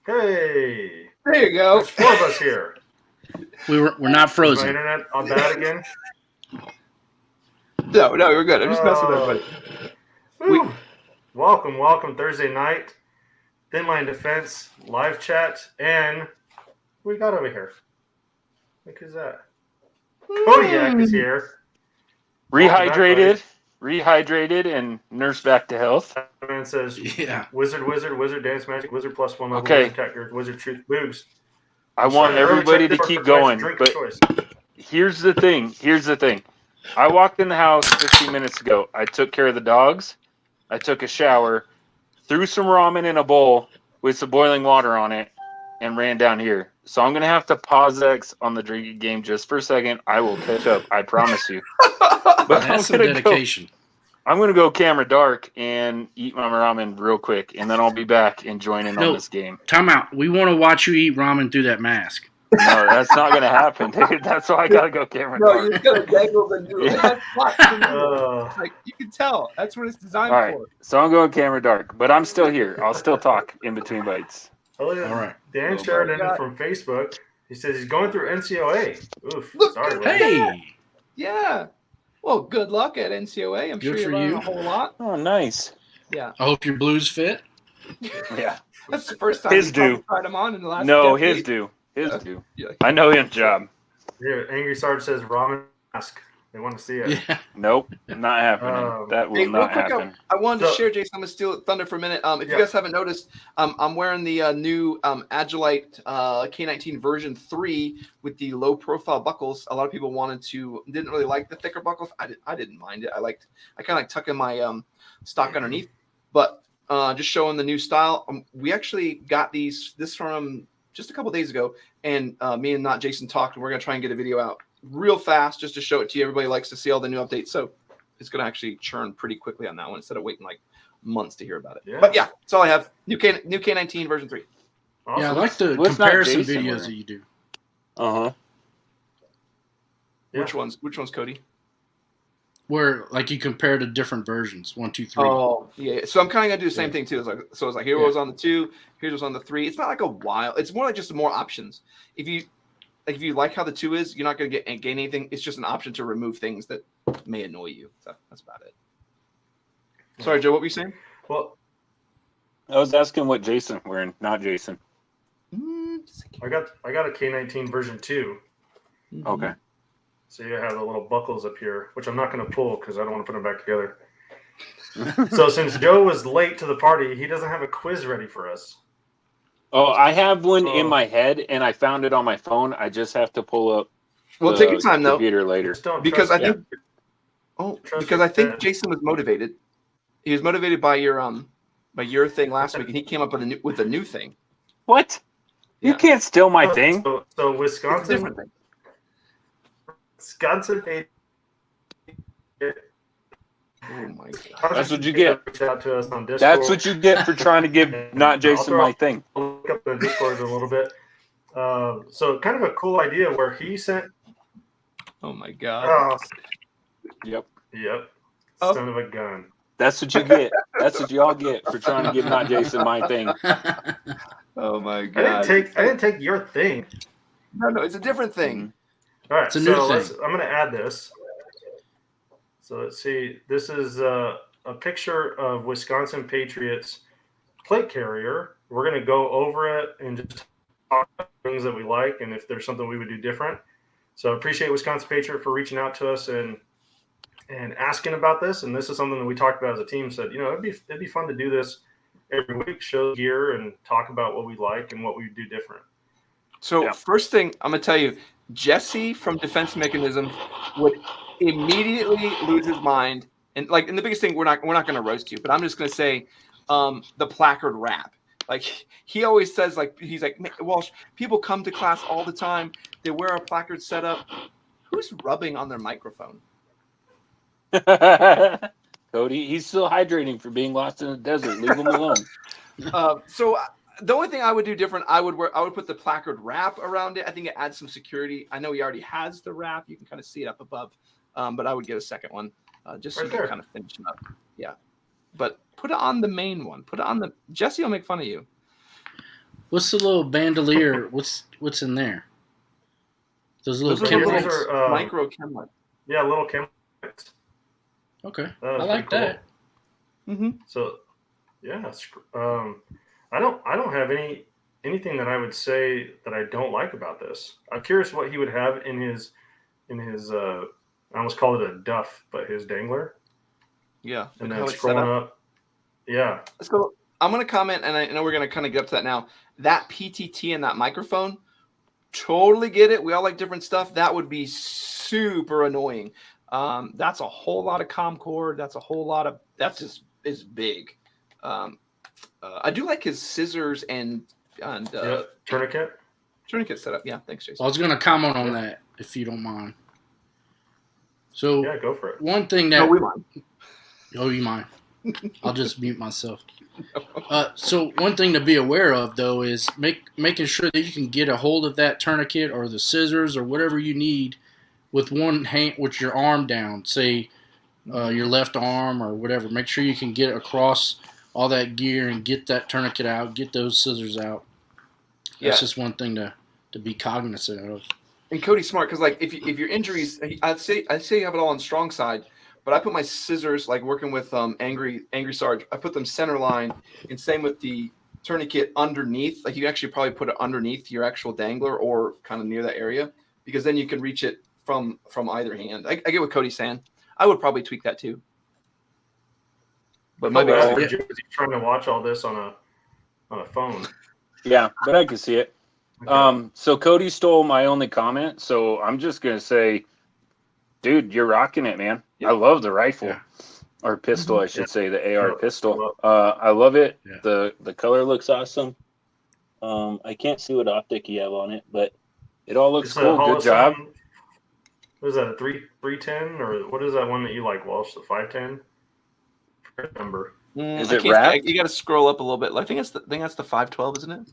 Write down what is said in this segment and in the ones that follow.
Hey, there you go. there's 4 of us here. We're not Is my frozen. internet on bad again? No, we're good. I'm just messing with everybody. Woo. Welcome Thursday night. Thin Line Defense live chat, and what we got over here? Look who's that? Kodiak is here. Rehydrated, and nursed back to health. Man says, Yeah. Wizard, Dance Magic, Wizard plus 1 level, Okay. Wizard Tactics, Wizard Truth, Boogs. I want everybody to keep going, but choice. here's the thing. I walked in the house 15 minutes ago. I took care of the dogs. I took a shower, threw some ramen in a bowl with some boiling water on it, and ran down here. So I'm going to have to pause X on the drinking game just for a second. I will catch up. I promise you. But That's some dedication. I'm going to go camera dark and eat my ramen real quick, and then I'll be back and join in on this game. Time out. We want to watch you eat ramen through that mask. No, that's not going to happen, dude. That's why I got to go camera No, dark. you're gonna dangle the noodle. Yeah. Like you can tell, that's what it's designed All right, for. so I'm going camera dark, but I'm still here. I'll still talk in between bites. All right. Dan Sheridan from Facebook. He says he's going through NCOA. Oof. Sorry, buddy. Hey. Yeah. Well, good luck at NCOA. I'm sure Good you're for learning you. a whole lot. Oh, nice. Yeah. I hope your blues fit. Yeah. That's the first time His you due. tried him on in the last No, decade. his due. His due. Yeah. I know his job. Here, Angry Sarge says ramen mask. They want to see it. Yeah. Nope, not happening. That will Hey, real not quick, happen. I wanted to So- share, Jason. I'm going to steal thunder for a minute. If you guys haven't noticed, I'm wearing the new Agilite K19 version 3 with the low profile buckles. A lot of people didn't really like the thicker buckles. I didn't mind it. I kind of like tucking my stock underneath, but just showing the new style. We actually got this from just a couple days ago, and me and not Jason talked, and we're going to try and get a video out real fast just to show it to you. Everybody likes to see all the new updates, so it's going to actually churn pretty quickly on that one instead of waiting like months to hear about it. Yeah. But yeah, that's all I have. New K19 version 3. Awesome. Yeah, I like the What's not comparison Jason videos wearing? that you do. Uh-huh. Yeah. Which ones, Cody? Where like you compare to different versions, 1, 2, 3. Oh, yeah. So I'm kind of gonna do the same thing too. It's like here was on the 2, here's what's on the 3. It's not like a while. It's more like just more options. If you like how the 2 is, you're not gonna gain anything. It's just an option to remove things that may annoy you. So that's about it. Sorry, Joe. What were you saying? Well, I was asking what Jason wearing, not Jason. I got a K19 version 2. Okay. So you have the little buckles up here, which I'm not going to pull because I don't want to put them back together. So since Joe was late to the party, he doesn't have a quiz ready for us. Oh, I have one in my head, and I found it on my phone. I just have to pull up. Well, take your time though, computer later. Just don't because I trust think. me. Oh, Trust because your I think dad. Jason was motivated. He was motivated by your thing last week, and he came up with a new thing. What? You Yeah. can't steal my thing. So It's a Wisconsin different thing. paid. Oh my god! That's what you get. Reach out to us on Discord. That's what you get for trying to give not I'll Jason throw- my thing. I'll look up the Discord in a little bit. So kind of a cool idea where he sent. Oh my god! Oh, Yep. yep. Oh. Son of a gun. That's what you get. That's what you all get for trying to give not Jason my thing. Oh my I god! didn't take your thing. No, it's a different thing. All right, It's a new so thing. I'm going to add this. So let's see. This is a picture of Wisconsin Patriots plate carrier. We're going to go over it and just talk about things that we like and if there's something we would do different. So I appreciate Wisconsin Patriot for reaching out to us and asking about this. And this is something that we talked about as a team. Said, it'd be fun to do this every week, show gear and talk about what we like and what we do different. So Yeah. first thing I'm gonna tell you, Jesse from Defense Mechanism would immediately lose his mind. And the biggest thing, we're not gonna roast you, but I'm just gonna say the placard wrap. Like he always says, he's like, Walsh, people come to class all the time. They wear a placard setup. Who's rubbing on their microphone? Cody, he's still hydrating for being lost in the desert. Leave him alone. So the only thing I would do different, I would put the placard wrap around it. I think it adds some security. I know he already has the wrap. You can kind of see it up above, but I would get a second one just so Right you there. can kind of finish it up. Yeah, but put it on the main one. Put it on the. Jesse will make fun of you. What's the little bandolier? What's in there? Those little Those are chem those lights? are, micro chem lights. Yeah, little chem lights. Okay, That was I like pretty that. Mm-hmm. So, yeah, I don't have anything that I would say that I don't like about this. I'm curious what he would have in his I almost called it a duff, but his dangler, Yeah. and how then it's set scrolling up. Yeah, So I'm going to comment, and I know we're going to kind of get up to that now. That PTT and that microphone, totally get it. We all like different stuff. That would be super annoying. That's a whole lot of comm cord. That's just is big. I do like his scissors and tourniquet. tourniquet setup. Yeah, thanks, Jason. I was gonna comment on that if you don't mind. So Yeah, go for it. one thing that No, we mind. oh, you mind? I'll just mute myself. So one thing to be aware of though is making sure that you can get a hold of that tourniquet or the scissors or whatever you need with one hand, with your arm down. Say your left arm or whatever. Make sure you can get across all that gear and get that tourniquet out, get those scissors out. That's just one thing to be cognizant of. And Cody's smart because, like, if your injuries, I'd say you have it all on strong side, but I put my scissors, like working with Angry Sarge, I put them center line, and same with the tourniquet underneath. Like, you can actually probably put it underneath your actual dangler or kind of near that area, because then you can reach it from either hand. I get what Cody's saying. I would probably tweak that too. But My bad for yeah. Joe, 'cause he's trying to watch all this on a phone. Yeah, but I can see it. Okay. So Cody stole my only comment, so I'm just gonna say, dude, you're rocking it, man. Yeah. I love the rifle. Yeah. Or pistol, I should say, the AR Yeah. pistol. I love it. Yeah. The color looks awesome. I can't see what optic you have on it, but it all looks It's a cool. Good job. Holosun- What is that, a 310 or what is that one that you like, Walsh? The 510? I can't remember. Is I it can't- wrapped? You got to scroll up a little bit. I think that's the 512, isn't it?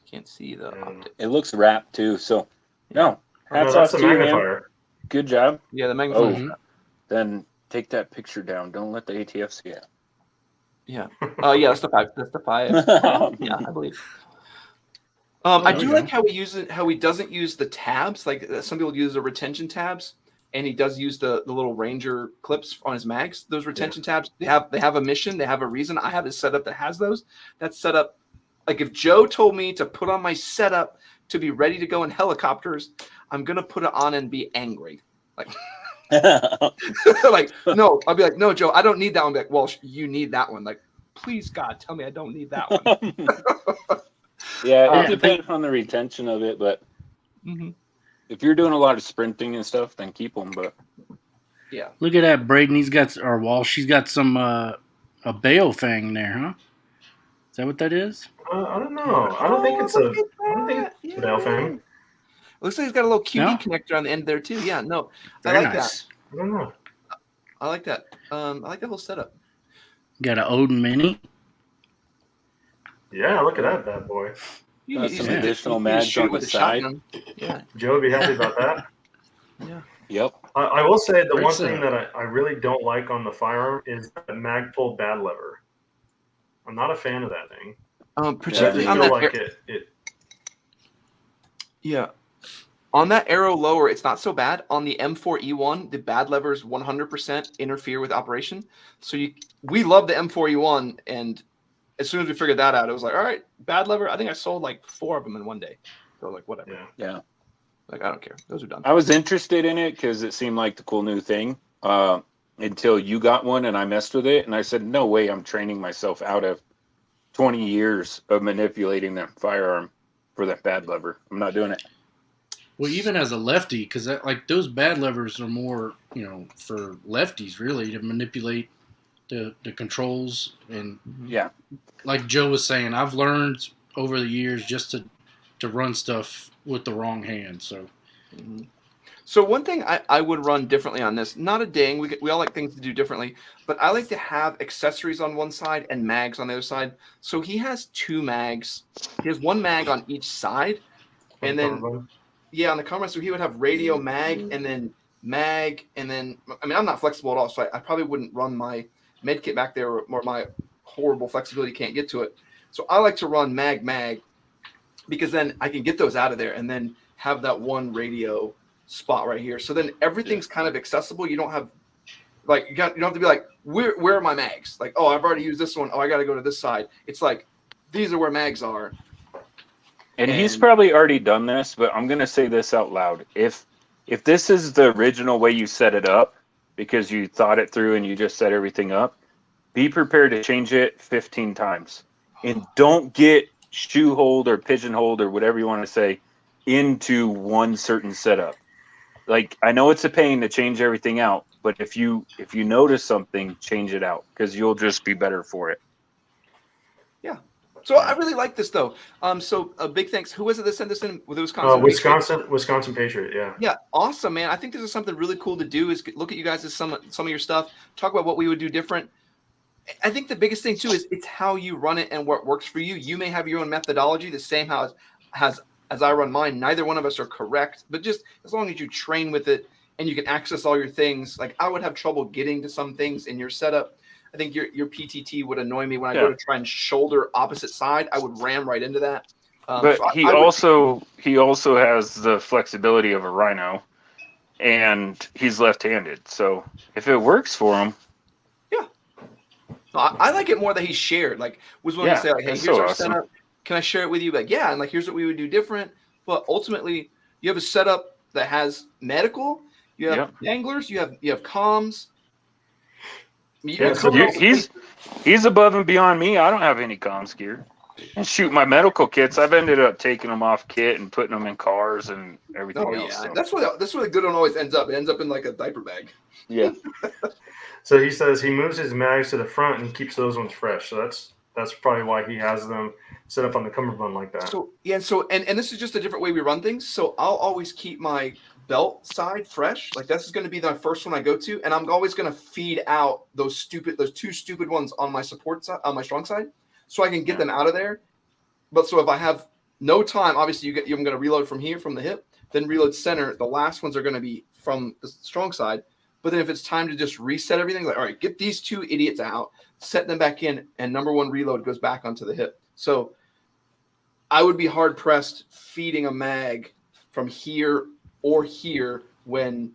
Can't see the Yeah. optic. It looks wrapped too. So no, Oh, no, hats that's off the to you, man. magnifier. Good job. Yeah, the magnifier. Mhm. Then take that picture down. Don't let the ATF see it. Yeah. Yeah, that's the 5. That's the 5. Yeah, I believe. I There do we like go. how he doesn't use the tabs. Like some people use the retention tabs, and he does use the little Ranger clips on his mags. Those retention tabs, they have a mission, they have a reason. I have a setup that has those. That's set up. Like if Joe told me to put on my setup to be ready to go in helicopters, I'm gonna put it on and be angry. Like, like no, I'll be like, no, Joe, I don't need that one. I'll be like, well, you need that one. Like, please, God, tell me I don't need that one. Yeah, Yeah, it depends on the retention of it, but Mm-hmm. if you're doing a lot of sprinting and stuff, then keep them. But Yeah. Look at that, Braden. He's got, or Walsh, she's got some a bail fang there, huh? Is that what that is? I don't know. I don't think it's a Bell fan. Looks like he's got a little QD No? connector on the end there too. Yeah, no, Very I like nice. I don't know. that. I like that. I like that whole setup. Got an Odin Mini. Yeah, look at that bad boy. Got some Yeah. additional You mags shoot on the with a side. shotgun. Yeah, Joe would be happy about that. yeah. Yep. I will say the Great one setup. thing that I really don't like on the firearm is the mag pull bad lever. I'm not a fan of that thing. I Particularly just on feel that. like it. Yeah. On that arrow lower, it's not so bad. On the M4E1, the bad levers 100% interfere with operation. So we love the M4E1, and as soon as we figured that out, it was like, all right, bad lever. I think I sold like 4 of them in one day. So like whatever. Yeah. Yeah. Like I don't care. Those are done. I was interested in it because it seemed like the cool new thing until you got one and I messed with it. And I said, no way I'm training myself out of 20 years of manipulating that firearm for that bad lever. I'm not doing it. Well, even as a lefty, because like those bad levers are more, for lefties really to manipulate the controls. And Yeah. like Joe was saying, I've learned over the years just to run stuff with the wrong hand. So So one thing I would run differently on this, not a ding, we all like things to do differently, but I like to have accessories on one side and mags on the other side. So he has 2 mags. He has 1 mag on each side. And then, yeah, on the camera, so he would have radio mag, and then, I mean, I'm not flexible at all, so I probably wouldn't run my med kit back there or my horrible flexibility can't get to it. So I like to run mag, because then I can get those out of there and then have that one radio spot right here. So then everything's kind of accessible. You don't have like you don't have to be like, where are my mags? Like, oh, I've already used this one. Oh, I got to go to this side. It's like, these are where mags are. And he's probably already done this, but I'm gonna say this out loud. If this is the original way you set it up, because you thought it through and you just set everything up, be prepared to change it 15 times. And don't get shoeholed or pigeonholed or whatever you want to say into one certain setup. Like, I know it's a pain to change everything out, but if you notice something, change it out, because you'll just be better for it. Yeah. So I really like this though. So a big thanks. Who was it that sent this in with Wisconsin? Wisconsin Patriot. Yeah. Yeah. Awesome, man. I think this is something really cool to do. Is look at you guys as some of your stuff. Talk about what we would do different. I think the biggest thing too is it's how you run it and what works for you. You may have your own methodology, the same as I run mine. Neither one of us are correct, but just as long as you train with it and you can access all your things. Like, I would have trouble getting to some things in your setup. I think your PTT would annoy me when I go to try and shoulder opposite side. I would ram right into that. But so he also has the flexibility of a Rhino, and he's left-handed. So if it works for him, I like it more that he's shared. Like, was willing to say, like, hey, here's our setup. Can I share it with you? Like, yeah, and like, here's what we would do different. But ultimately, you have a setup that has medical. You have anglers. You have comms. He's above and beyond me. I don't have any comms gear. And shoot, my medical kits, I've ended up taking them off kit and putting them in cars and everything else. So. That's where the good one always ends up. It ends up in like a diaper bag. Yeah. So he says he moves his mags to the front and keeps those ones fresh. So that's probably why he has them set up on the cummerbund like that. So and this is just a different way we run things. So I'll always keep my belt side fresh. Like, this is going to be the first one I go to, and I'm always going to feed out those two stupid ones on my support side, on my strong side, so I can get them out of there. But so if I have no time, obviously I'm going to reload from here, from the hip, then reload center. The last ones are going to be from the strong side. But then if it's time to just reset everything, like, all right, get these two idiots out, set them back in, and number one reload goes back onto the hip. So I would be hard pressed feeding a mag from here or here when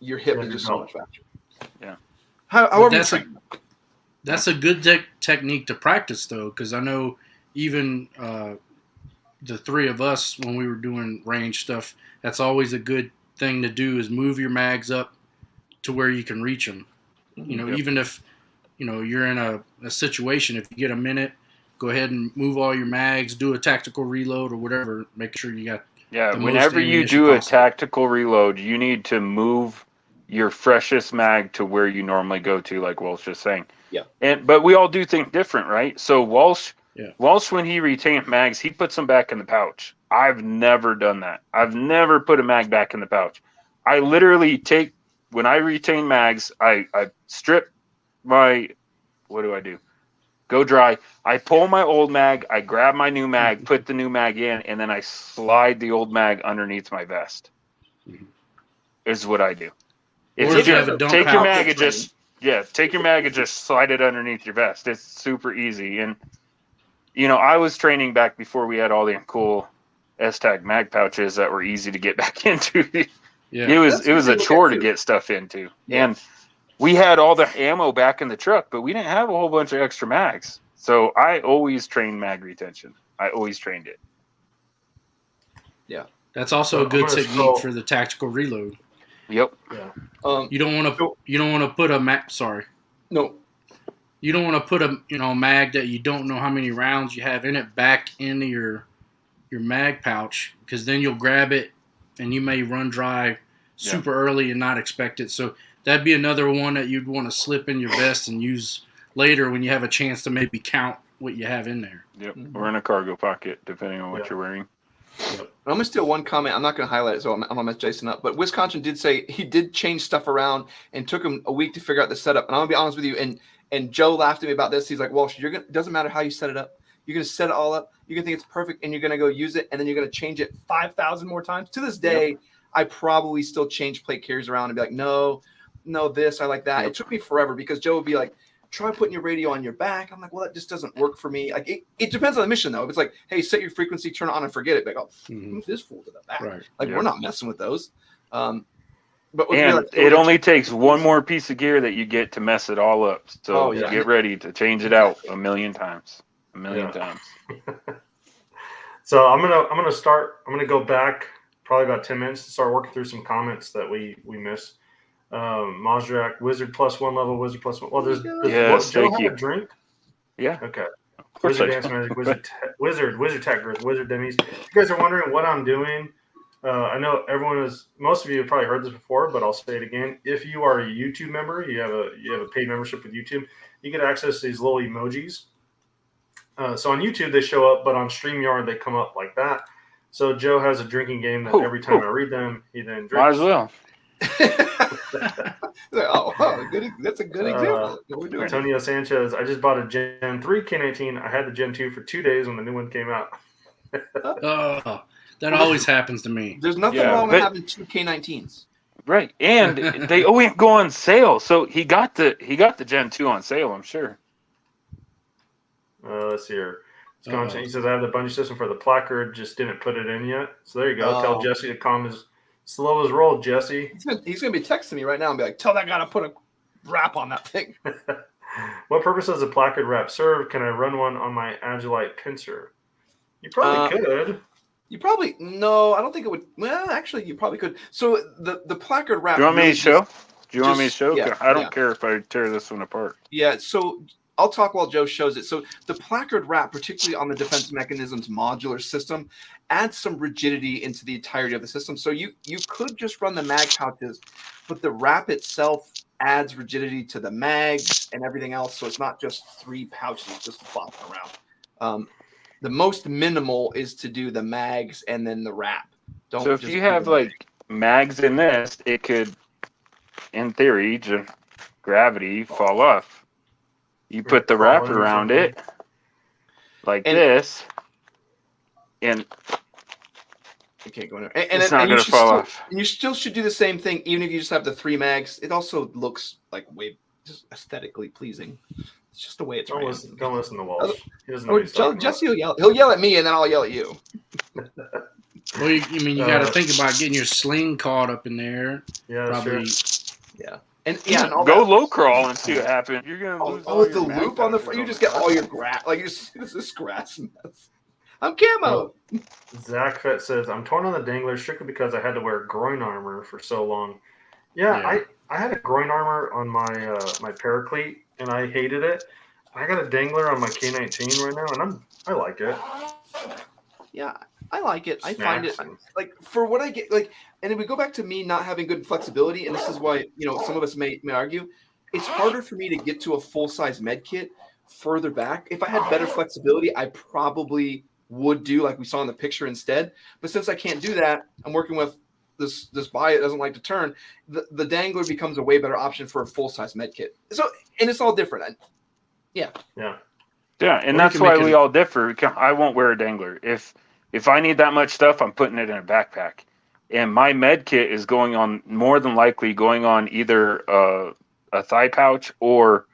your hip is just so much faster. Yeah. However, that's a good technique to practice, though, because I know even the three of us, when we were doing range stuff, that's always a good thing to do, is move your mags up to where you can reach them. You know, even if, you're in a situation, if you get a minute, go ahead and move all your mags, do a tactical reload or whatever. Make sure you got whenever you do a tactical reload, you need to move your freshest mag to where you normally go to, like Walsh just saying. Yeah. But we all do think different, right? So Walsh, when he retained mags, he puts them back in the pouch. I've never done that. I've never put a mag back in the pouch. I literally when I retain mags, I strip my, what do I do? Go dry. I pull my old mag, I grab my new mag, put the new mag in, and then I slide the old mag underneath my vest. Is what I do. If you just take your mag and just slide it underneath your vest. It's super easy. And I was training back before we had all the cool S-Tag mag pouches that were easy to get back into. It was a chore to get stuff into. And we had all the ammo back in the truck, but we didn't have a whole bunch of extra mags. So I always trained mag retention. I always trained it. Yeah. That's also a good technique for the tactical reload. Yep. Yeah. You don't want to put a mag. Sorry. No. You don't want to put a mag that you don't know how many rounds you have in it back into your mag pouch, because then you'll grab it and you may run dry super early and not expect it. So that'd be another one that you'd want to slip in your vest and use later when you have a chance to maybe count what you have in there. Yep. Or in a cargo pocket, depending on what you're wearing. I'm going to steal one comment. I'm not going to highlight it, so I'm going to mess Jason up. But Wisconsin did say he did change stuff around and took him a week to figure out the setup. And I'm going to be honest with you. And Joe laughed at me about this. He's like, Walsh, it doesn't matter how you set it up. You're going to set it all up. You're going to think it's perfect, and you're going to go use it, and then you're going to change it 5,000 more times. To this day, I probably still change plate carriers around and be like, no, this, I like that. It took me forever because Joe would be like, try putting your radio on your back. I'm like, well, that just doesn't work for me. Like it depends on the mission though. If it's like, hey, set your frequency, turn it on and forget it. Like, oh, move this fool to the back. Right. Like we're not messing with those. But and it only takes one more piece of gear that you get to mess it all up. So get ready to change it out a million times. So I'm gonna go back probably about 10 minutes to start working through some comments that we missed. Mazrak, Wizard +1 level, Wizard +1. Well, there's Joe have a drink? Yeah. Okay. Wizard Dance Magic, Wizard Tech Group, Wizard Demis. If you guys are wondering what I'm doing, I know most of you have probably heard this before, but I'll say it again. If you are a YouTube member, you have a paid membership with YouTube, you get access to these little emojis. So on YouTube they show up, but on StreamYard they come up like that. So Joe has a drinking game that every time I read them, he then drinks. Might as well. That's a good example. What we're doing. Antonio Sanchez, I just bought a Gen 3 K19. I had the Gen 2 for 2 days when the new one came out. That always happens to me. There's nothing wrong with having 2 K19s. Right, and they always go on sale. So he got the Gen 2 on sale, I'm sure. Let's see here. He says I have the bungee system for the placard, just didn't put it in yet. So there you go. Tell Jesse to calm his slow as roll, Jesse. He's gonna be texting me right now and be like, "Tell that guy to put a wrap on that thing." What purpose does a placard wrap serve? Can I run one on my Agilite pincer? You probably could. You probably no. I don't think it would. Well, actually, you probably could. So the placard wrap. Do you want me to show? Want me to show? Yeah, I don't care if I tear this one apart. Yeah. So I'll talk while Joe shows it. So the placard wrap, particularly on the Defense Mechanisms modular system, adds some rigidity into the entirety of the system. So you could just run the mag pouches, but the wrap itself adds rigidity to the mags and everything else. So it's not just 3 pouches just flopping around. The most minimal is to do the mags and then the wrap. So if you have like mags in this, it could, in theory, just gravity fall off. You put the wrap around it like this, and you can't go in there. And it's not going to fall off. And you still should do the same thing, even if you just have the 3 mags. It also looks like just aesthetically pleasing. It's just the way it's. Don't listen to Walsh. He doesn't know what he's talking Jesse will yell. He'll yell at me, and then I'll yell at you. Well, you got to think about getting your sling caught up in there. Yeah, probably. Sure. Yeah. And go low crawl and see what happens. You're gonna lose the loop on the front. You just get all your grass, like it's this grass mess. I'm camo. Zach Fett says I'm torn on the dangler strictly because I had to wear groin armor for so long. Yeah. I had a groin armor on my my Paraclete and I hated it. I got a dangler on my K19 right now and I like it. Yeah, I like it. I find it like for what I get like. And if we go back to me not having good flexibility, and this is why, some of us may argue, it's harder for me to get to a full-size med kit further back. If I had better flexibility, I probably would do like we saw in the picture instead. But since I can't do that, I'm working with this buy it doesn't like to turn. The dangler becomes a way better option for a full-size med kit. So, and it's all different. Yeah, and that's why we all differ. I won't wear a dangler. If I need that much stuff, I'm putting it in a backpack. And my med kit is more than likely going on either a thigh pouch or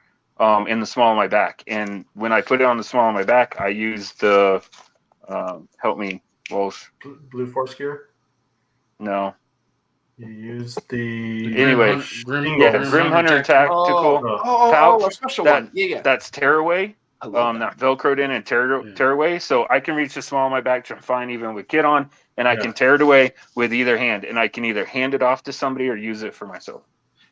in the small of my back. And when I put it on the small of my back, I use the help me, Walsh. Blue Force gear? No. You use the Grim Hunter Tactical pouch. A special one. Yeah. That's tearaway. Not Velcroed in and tear away, so I can reach the small of my back to fine even with kit on, and I can tear it away with either hand, and I can either hand it off to somebody or use it for myself.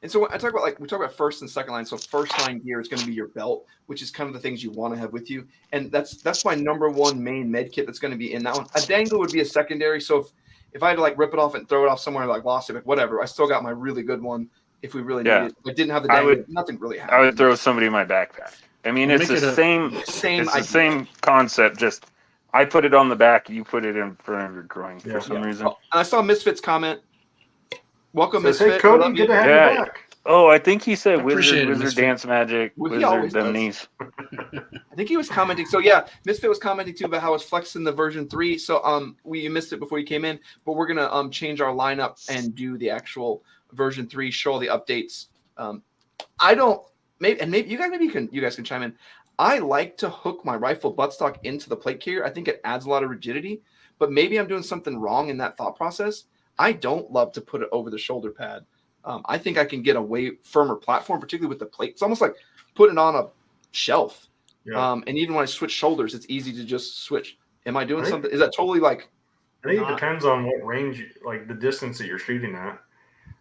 And so I talk about we talk about first and second line. So first line gear is going to be your belt, which is kind of the things you want to have with you, and that's my number one main med kit that's going to be in that one. A dangle would be a secondary. So if I had to rip it off and throw it off somewhere, lost it, whatever, I still got my really good one. If we really needed it, I didn't have the dangle. Nothing really happened. I would throw somebody in my backpack. I mean, it's the same concept. Just I put it on the back, you put it in front of your groin for some reason. And I saw Misfit's comment. Welcome, Misfit. Hey, Cody, good to have you back. Oh, I think he said Wizard Dance Magic, Wizard them knees. I think he was commenting. So Misfit was commenting too about how it's flexing the version 3. So you missed it before you came in, but we're gonna change our lineup and do the actual version 3, show all the updates. maybe you guys can chime in. I like to hook my rifle buttstock into the plate carrier. I think it adds a lot of rigidity, but maybe I'm doing something wrong in that thought process. I don't love to put it over the shoulder pad. I think I can get a way firmer platform, particularly with the plate. It's almost like putting it on a shelf. Yeah. And even when I switch shoulders, it's easy to just switch. Am I doing something? Is that totally like? I think it depends on what range, like the distance that you're shooting at.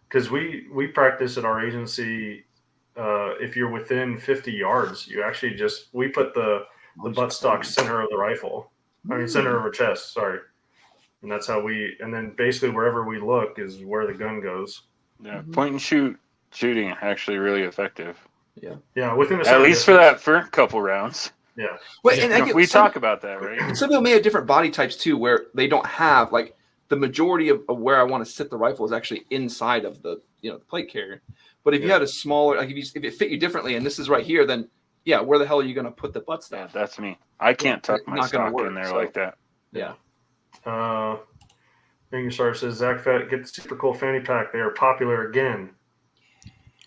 Because we practice at our agency. If you're within 50 yards, we put the buttstock center of the rifle. I mean, center of our chest. Sorry. And that's how and then basically wherever we look is where the gun goes. Yeah, point and shoot shooting actually really effective. Yeah, within at least for that first couple rounds. Yeah. Wait, and we talk about that, right? Some people may have different body types too, where they don't have like the majority of where I want to sit the rifle is actually inside of the the plate carrier. But if you had a smaller, like if it fit you differently, and this is right here, then where the hell are you going to put the butt stuff? Yeah, that's me. I can't tuck my stock in there like that. Yeah. Finger Star says Zach Fett, get the super cool fanny pack. They are popular again.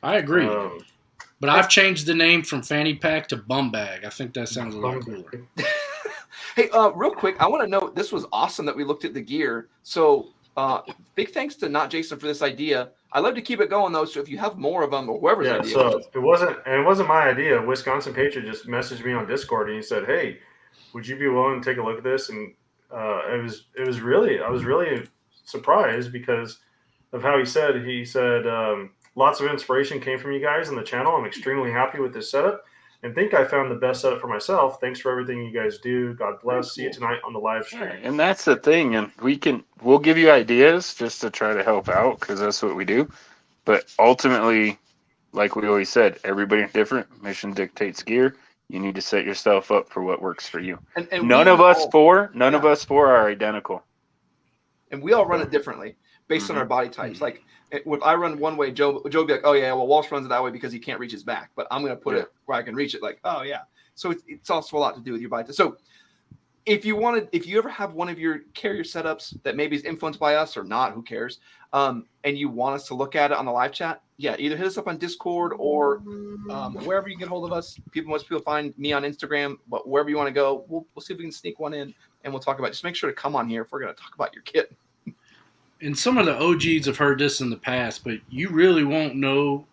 I agree. But I've changed the name from fanny pack to bum bag. I think that sounds a lot cooler. Hey, real quick, I want to know, this was awesome that we looked at the gear. So big thanks to Not Jason for this idea. I love to keep it going though. So if you have more of them or whoever's idea. So it wasn't my idea. Wisconsin Patriot just messaged me on Discord and he said, "Hey, would you be willing to take a look at this?" And I was really surprised because of how he said. He said lots of inspiration came from you guys on the channel. I'm extremely happy with this setup and think I found the best setup for myself. Thanks for everything you guys do. God bless. See you tonight on the live stream. Yeah, and that's the thing. And we'll give you ideas just to try to help out because that's what we do. But ultimately, like we always said, everybody's different. Mission dictates gear. You need to set yourself up for what works for you. And none of us four are identical. And we all run it differently based on our body types. Like if I run one way, Joe will be like, "Oh yeah, well Walsh runs it that way because he can't reach his back." But I'm going to put it where I can reach it. Like, oh yeah. So it's also a lot to do with your body type. So if you ever have one of your carrier setups that maybe is influenced by us or not, who cares? And you want us to look at it on the live chat, either hit us up on Discord or wherever you get hold of us. Most people find me on Instagram, but wherever you want to go, we'll see if we can sneak one in and we'll talk about it. Just make sure to come on here if we're going to talk about your kit. And some of the OGs have heard this in the past, but you really won't know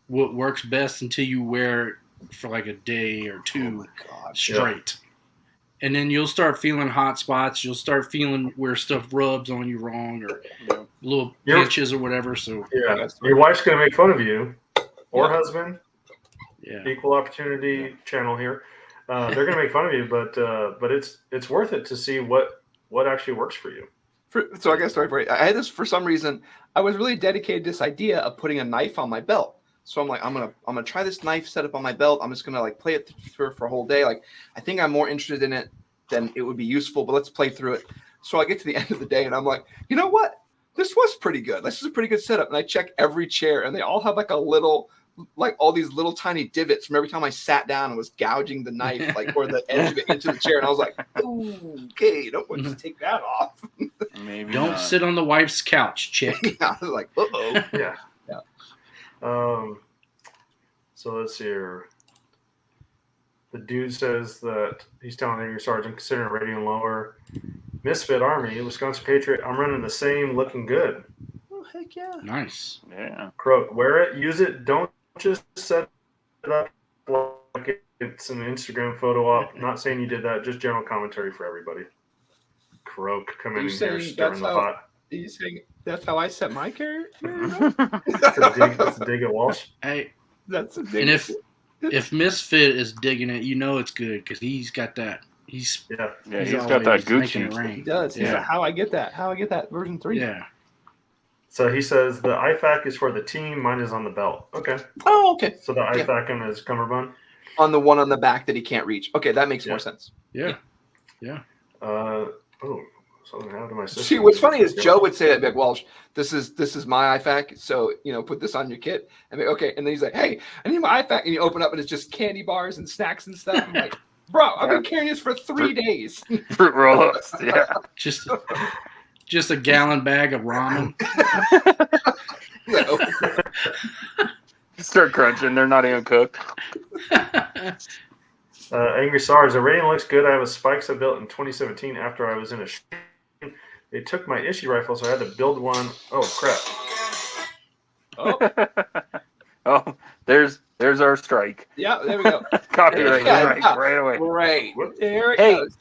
what works best until you wear it for like a day or two straight. And then you'll start feeling hot spots. You'll start feeling where stuff rubs on you wrong or little pinches or whatever. So your wife's going to make fun of you or husband. Yeah. Equal opportunity channel here. They're going to make fun of you, but it's worth it to see what actually works for you. So I got a story for you. I had this for some reason. I was really dedicated to this idea of putting a knife on my belt. So I'm like, I'm gonna try this knife setup on my belt. I'm just gonna like play it through for a whole day. Like I think I'm more interested in it than it would be useful. But let's play through it. So I get to the end of the day and I'm like, you know what? This was pretty good. This is a pretty good setup. And I check every chair and they all have like all these little tiny divots from every time I sat down and was gouging the knife, like or the edge of it into the chair. And I was like, ooh, okay, don't want to take that off. Maybe don't not. sit on the wife's couch, chick. I was like, uh-oh. Yeah. So let's see here. The dude says that he's telling your sergeant, considering rating lower. Misfit Army, Wisconsin Patriot. I'm running the same, looking good. Oh, heck yeah. Nice. Yeah. Croak, wear it, use it. Don't just set it up like it's an Instagram photo op. Not saying you did that, just general commentary for everybody. Croak, come in here, stirring the pot. Are you saying that's how I set my carrier? That's a dig at Walsh. Hey, that's a dig. And if Misfit is digging it, you know it's good because he's got that. He's he's got that Gucci. He does. He's like, how I get that version 3. Yeah. So he says the IFAC is for the team. Mine is on the belt. Okay. Oh, okay. So the IFAC on his cummerbund? On the one on the back that he can't reach. Okay, that makes more sense. Yeah. Something happened to my sister. See, what's funny is Joe would say that, Big Walsh, this is my IFAC, so, put this on your kit. And okay. And then he's like, hey, I need my IFAC. And you open up and it's just candy bars and snacks and stuff. I'm like, bro, I've been carrying this for 3 days. Fruit roll-ups, yeah. Just a gallon bag of ramen. Just start crunching. They're not even cooked. Angry Stars, the rating looks good. I have a spikes I built in 2017 after I was in a shooting. They took my issue rifle, so I had to build one. Oh, crap. Oh, there's our strike. Yeah, there we go. Copyright Yeah, strike yeah. right away. Right. Whoops. There it Hey. goes.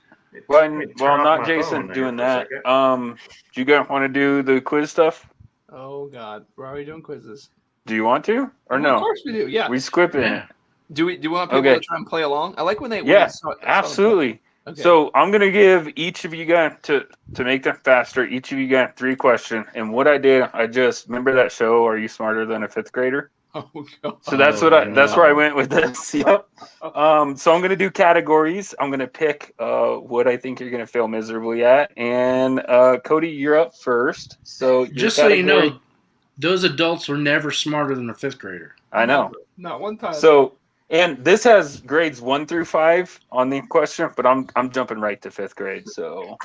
Well, Turn not off my Jason phone doing there for a that. second. Do you guys want to do the quiz stuff? Oh, God. We're already doing quizzes. Do you want to or Of no? course we do, yeah. We squip in. Yeah. Do we want people Okay. to try and play along? I like when they Yeah, when absolutely. Okay. So I'm gonna give each of you guys to make them faster. Each of you got 3 questions. And what I did, I just remember that show. Are you smarter than a 5th grader? Oh, God. So that's that's where I went with this. Yep. So I'm gonna do categories. I'm gonna pick what I think you're gonna fail miserably at. And Cody, you're up first. So your Just so you category- know, those adults were never smarter than a 5th grader. I know. Not one time. So, and this has grades 1 through 5 on the question, but I'm jumping right to 5th grade. So,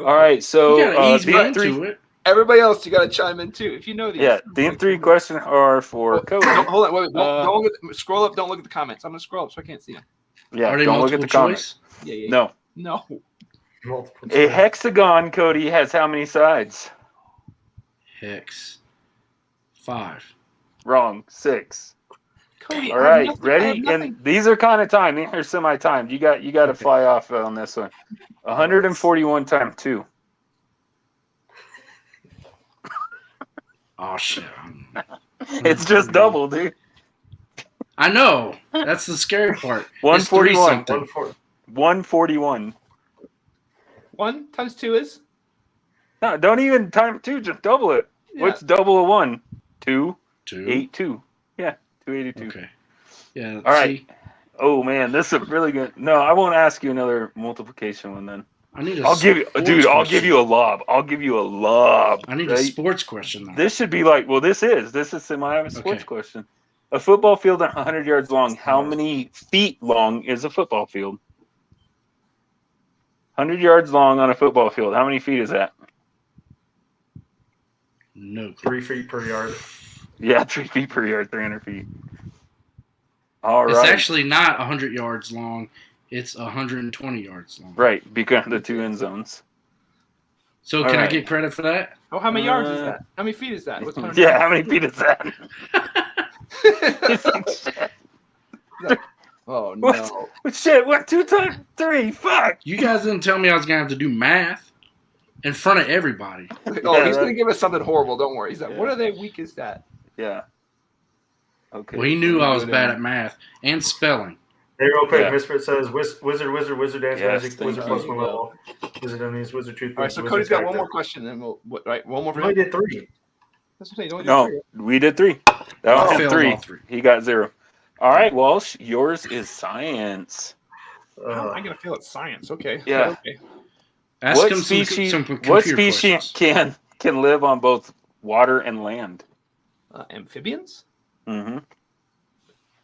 all right. So You gotta ease me the into it. Everybody else, you got to chime in too if you know these. yeah, the 3 questions are for Cody. Hold on, wait. Don't look at, scroll up. Don't look at the comments. I'm gonna scroll up so I can't see them. Yeah, Are they don't look at multiple the comments. choice? Yeah. No, No. Multiple a choice. hexagon, Cody, has how many sides? Hex. 5. Cody. Wrong, 6. All I have right, nothing- I ready? have nothing. And these are kind of timed. These are semi-timed. You got to Okay. fly off on this one. 141 times 2. Oh shit. It's just double, dude. I know. That's the scary part. 141. It's 3 something. 141. 1 times 2 is. No, don't even time 2. Just double it. Yeah. What's double a 1? 2, 2. 8, 2. Yeah, 282. Okay. Yeah. All right. see, Oh man, this is really good. No, I won't ask you another multiplication one then. I need a I'll give you, sports dude. I'll question. give you a lob. I'll give you a lob. I need a right? sports question now. This should be like, well, this is semi sports Okay. question. A football field 100 yards long. How many feet long is a football field? 100 yards long on a football field. How many feet is that? No. 3 feet per yard. Yeah, 3 feet per yard, 300 feet. All It's right. actually not 100 yards long. It's 120 yards long. Right, because of the 2 end zones. So All can I right. get credit for that? Oh, how many yards is that? How many feet is that? What's 100 Yeah, how many feet is that? Oh What? no. Shit, 1, 2 times 3. Fuck. You guys didn't tell me I was gonna have to do math in front of everybody. Oh, Yeah, he's that- gonna give us something horrible. Don't worry. He's like, Yeah. what are they weak as that? Yeah. Okay. Well, he knew I was bad at math and spelling. Hey, real quick, Yeah. Misfit says wizard dance Yes, music, thank wizard you. plus 1 level, wizard enemies, wizard truth. All right, so wizard Cody's got one character. more question, and right, one more for You only him. did 3. That's what I'm saying. you only No, did we did 3. That I one had failed 3. all 3. He got 0. All right, Walsh, yours is science. I'm gonna feel it's science. Okay. Yeah. Okay. Ask What him species? some computer What species questions. can live on both water and land? Amphibians. Mm-hmm.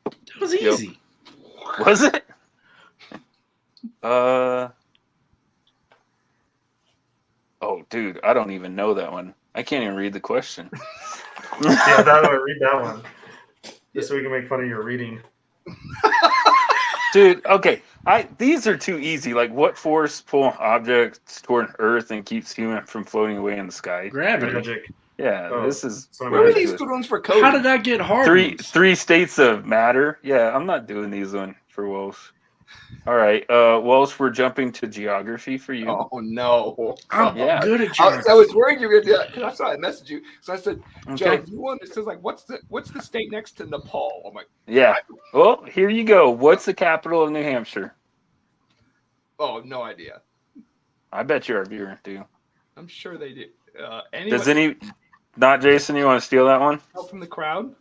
That was easy. Was it? Oh, dude, I don't even know that one. I can't even read the question. Yeah, that one, read that one. Just so we can make fun of your reading. Dude, okay. These are too easy. Like, what force pulls objects toward Earth and keeps human from floating away in the sky? Gravity. Magic. Yeah, Oh, this is so Where are magic. these good ones for Cody? How did I get hard? three states of matter. Yeah, I'm not doing these one for Walsh. All right, Walsh, we're jumping to geography for you. Oh no. I'm Yeah. good at I geography. was worried you were gonna do that because I saw I messaged you. So I said, Joe, Okay. do you want? It says like, what's the state next to Nepal? I'm like, Yeah. Well, here you go. What's the capital of New Hampshire? oh, no idea. I bet you're a viewer, too. I'm sure they do. Anyone Does any? Not Jason. You want to steal that one? help from the crowd?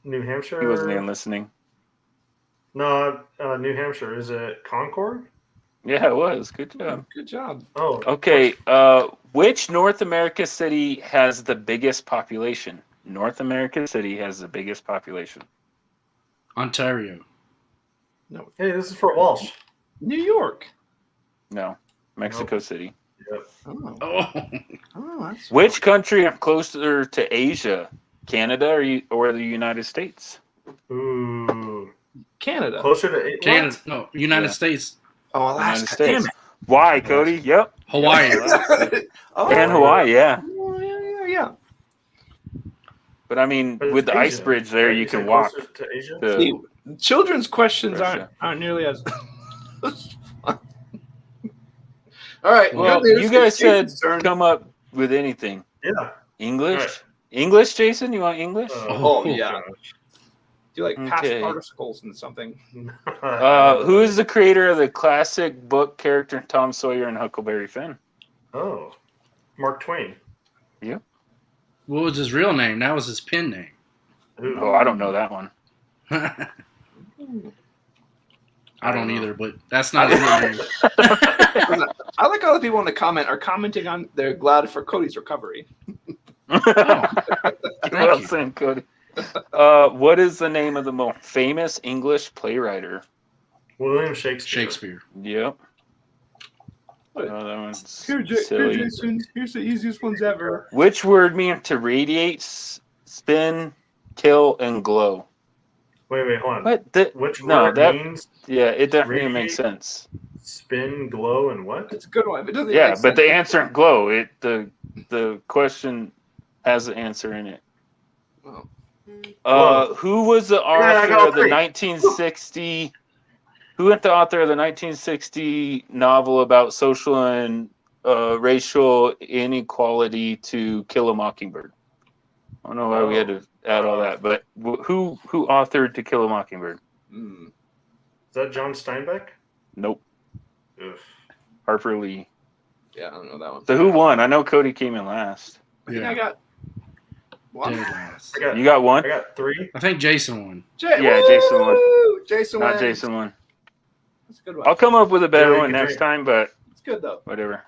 New Hampshire. He wasn't even listening. No, New Hampshire. Is it Concord? Yeah, it was. Good job. Good job. Oh, Okay. Which North America city has the biggest population? North America city has the biggest population. Ontario. No, hey, this is for Walsh. New York. No, Mexico City. Oh, Oh, oh, that's Which country is closer to Asia Canada or the United States? Ooh, Canada. closer to Canada, no, United States, Oh, United Alaska. States. Damn it. Why, Cody? Yep. Hawaii. Oh, And Hawaii, yeah. yeah. But I mean, But with it's the ice Asia, bridge there, right? you said can walk. closer to Asia. to- See, children's questions Russia. aren't nearly as. All right. Well, good news. you guys Jason's said turn. come up with anything. Yeah. English? Right. English, Jason? You want English? Oh, yeah. gosh. Do you like past Okay. participles and something? Who is the creator of the classic book character Tom Sawyer and Huckleberry Finn? Oh, Mark Twain. What was his real name? That was his pen name. Ooh. Oh, I don't know that one. I don't know. either, but that's not his real name. I like all the people in the comment are commenting on they're glad for Cody's recovery. Oh, Well you. said, Cody. What is the name of the most famous English playwright? William Shakespeare. Shakespeare. Yep. What? Oh, that one's Here, silly. Jason. Here's the easiest ones ever. Which word means to radiate, spin, kill, and glow? Wait, hold on. What? Which No, word that- means Yeah, it definitely Radiate? makes sense. spin, glow, and what? It's a good one. It doesn't Yeah, make but sense. the answer in glow, the question has the answer in it. Oh. Glow. Who was the Yeah, I author got of the three. 1960? Who was the author of the 1960 novel about social and racial inequality to Kill a Mockingbird? I don't know why we had to add all that, but who authored To Kill a Mockingbird? Mm. Is that John Steinbeck? Nope, Ugh. Harper Lee. Yeah, I don't know that one. So who won? I know Cody came in last. I think Yeah. I got one. Dead last. You got one? I got 3. I think Jason won. Yeah, Jason won. Jason Not wins. Jason won. That's a good one. I'll come up with a better Joey, you one can next drink. time, but It's good though. whatever.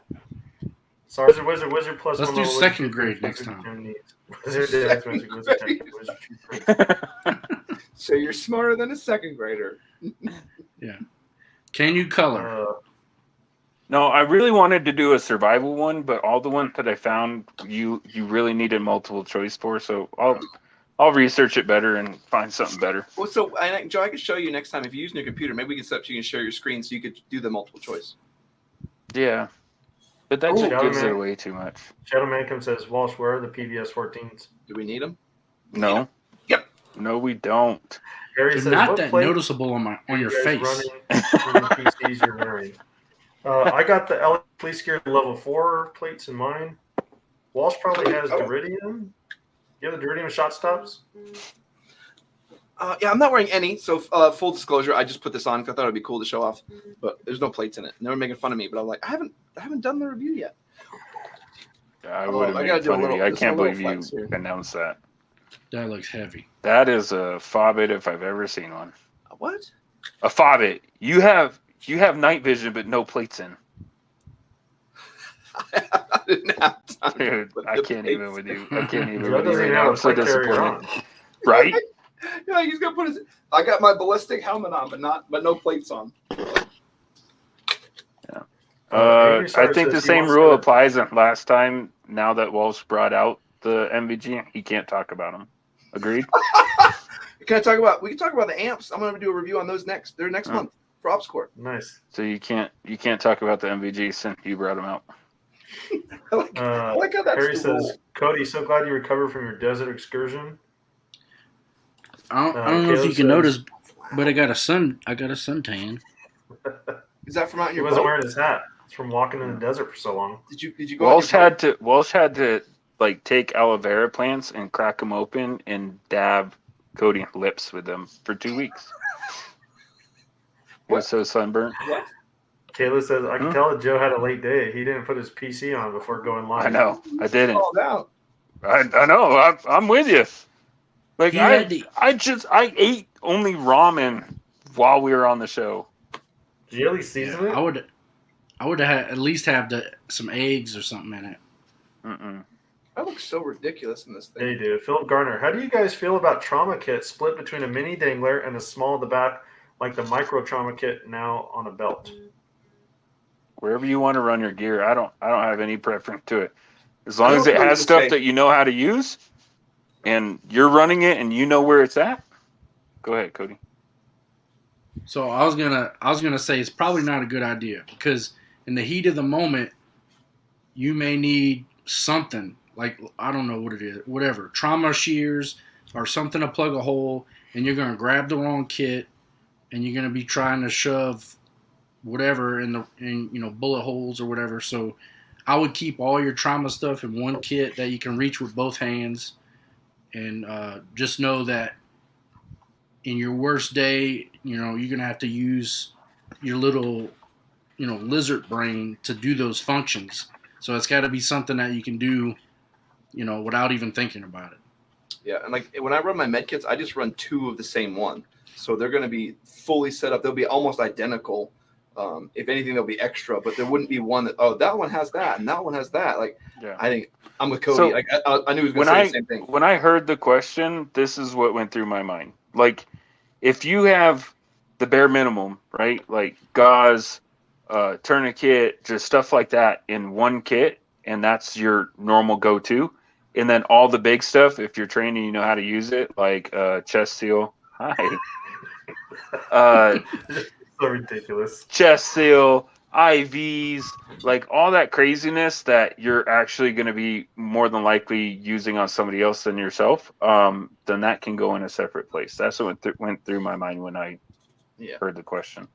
Sorry, Wizard plus Let's one do level second wizard, grade wizard, next wizard, time. Wizard, dance magic, wizard, tech, wizard, true. So you're smarter than a second grader. Can you color? No, I really wanted to do a survival one, but all the ones that I found, you really needed multiple choice for. So I'll research it better and find something better. Well, so Joe, I can show you next time if you're using your computer. Maybe we can set up so you can share your screen so you could do the multiple choice. Yeah, but that just Ooh, gives man. it away too much. Shadow Mancom says, Walsh, where are the PVS 14s? Do we need them? No. Yep. No, we don't. Harry They're says, not what that plate noticeable on are your you guys face. running in the PCs you're wearing? I got the LED Police Gear level 4 plates in mine. Walsh probably has Deridium. You have the Deridium shot stops? Yeah, I'm not wearing any. So full disclosure, I just put this on because I thought it'd be cool to show off. But there's no plates in it. And they were making fun of me, but I'm like, I haven't done the review yet. I would have I made gotta do a fun of little- you. I just a can't little believe you flex here. announced that. That looks heavy. That is a Fobbit if I've ever seen one. What? A Fobbit. You have night vision, but no plates in. I didn't have time. Dude, Put I the can't plates even with you. I can't even Joe with you doesn't right even now. have I'm a so plate carrier disappointed. on. Right? Yeah, he's gonna put his. I got my ballistic helmet on, but no plates on. I think the same rule applies last time. Now that Walsh brought out the MVG, he can't talk about them. Agreed? Can I talk about? We can talk about the amps. I'm gonna do a review on those next. They're next month for OpsCore. Nice. So you can't talk about the MVG since you brought them out. I like how that's Harry the says, rule. Cody, so glad you recovered from your desert excursion. I don't know if Caleb you can says- notice, but I got a suntan. Is that from out in He your wasn't boat? wearing his hat. It's from walking in the desert for so long. Did you go? out Walsh your boat? had to like take aloe vera plants and crack them open and dab Cody lips with them for 2 weeks. He was so sunburnt. What? Kayla says, I can tell that Joe had a late day. He didn't put his PC on before going live. I know. I didn't. Called out. I know. I'm with you. Like He had to- I ate only ramen while we were on the show. Did you at least season it? I would have at least have some eggs or something in it. Mm-mm. That looks so ridiculous in this thing. They do. Philip Garner, how do you guys feel about trauma kits split between a mini dangler and a small at the back, like the micro trauma kit now on a belt? Wherever you want to run your gear, I don't have any preference to it. As long I as know it what has you stuff say. that you know how to use, and you're running it and you know where it's at, go ahead, Cody. So I was gonna say it's probably not a good idea because in the heat of the moment, you may need something like, I don't know what it is, whatever, trauma shears or something to plug a hole, and you're gonna grab the wrong kit, and you're gonna be trying to shove whatever in bullet holes or whatever. So I would keep all your trauma stuff in one kit that you can reach with both hands, and just know that in your worst day, you're gonna have to use your little, lizard brain to do those functions. So it's got to be something that you can do, without even thinking about it. Yeah, and like when I run my med kits, I just run 2 of the same one, so they're going to be fully set up. They'll be almost identical. If anything, they'll be extra, but there wouldn't be one that that one has that and that one has that. Like, yeah. I think I'm with Cody. So, like I knew he was going to say the same thing. When I heard the question, this is what went through my mind. Like, if you have the bare minimum, right? Like gauze, tourniquet, just stuff like that in one kit, and that's your normal go-to. And then all the big stuff, if you're trained and you know how to use it, like chest seal. Hi. So ridiculous. Chest seal, IVs, like all that craziness that you're actually going to be more than likely using on somebody else than yourself, then that can go in a separate place. That's what went through my mind when I heard the question.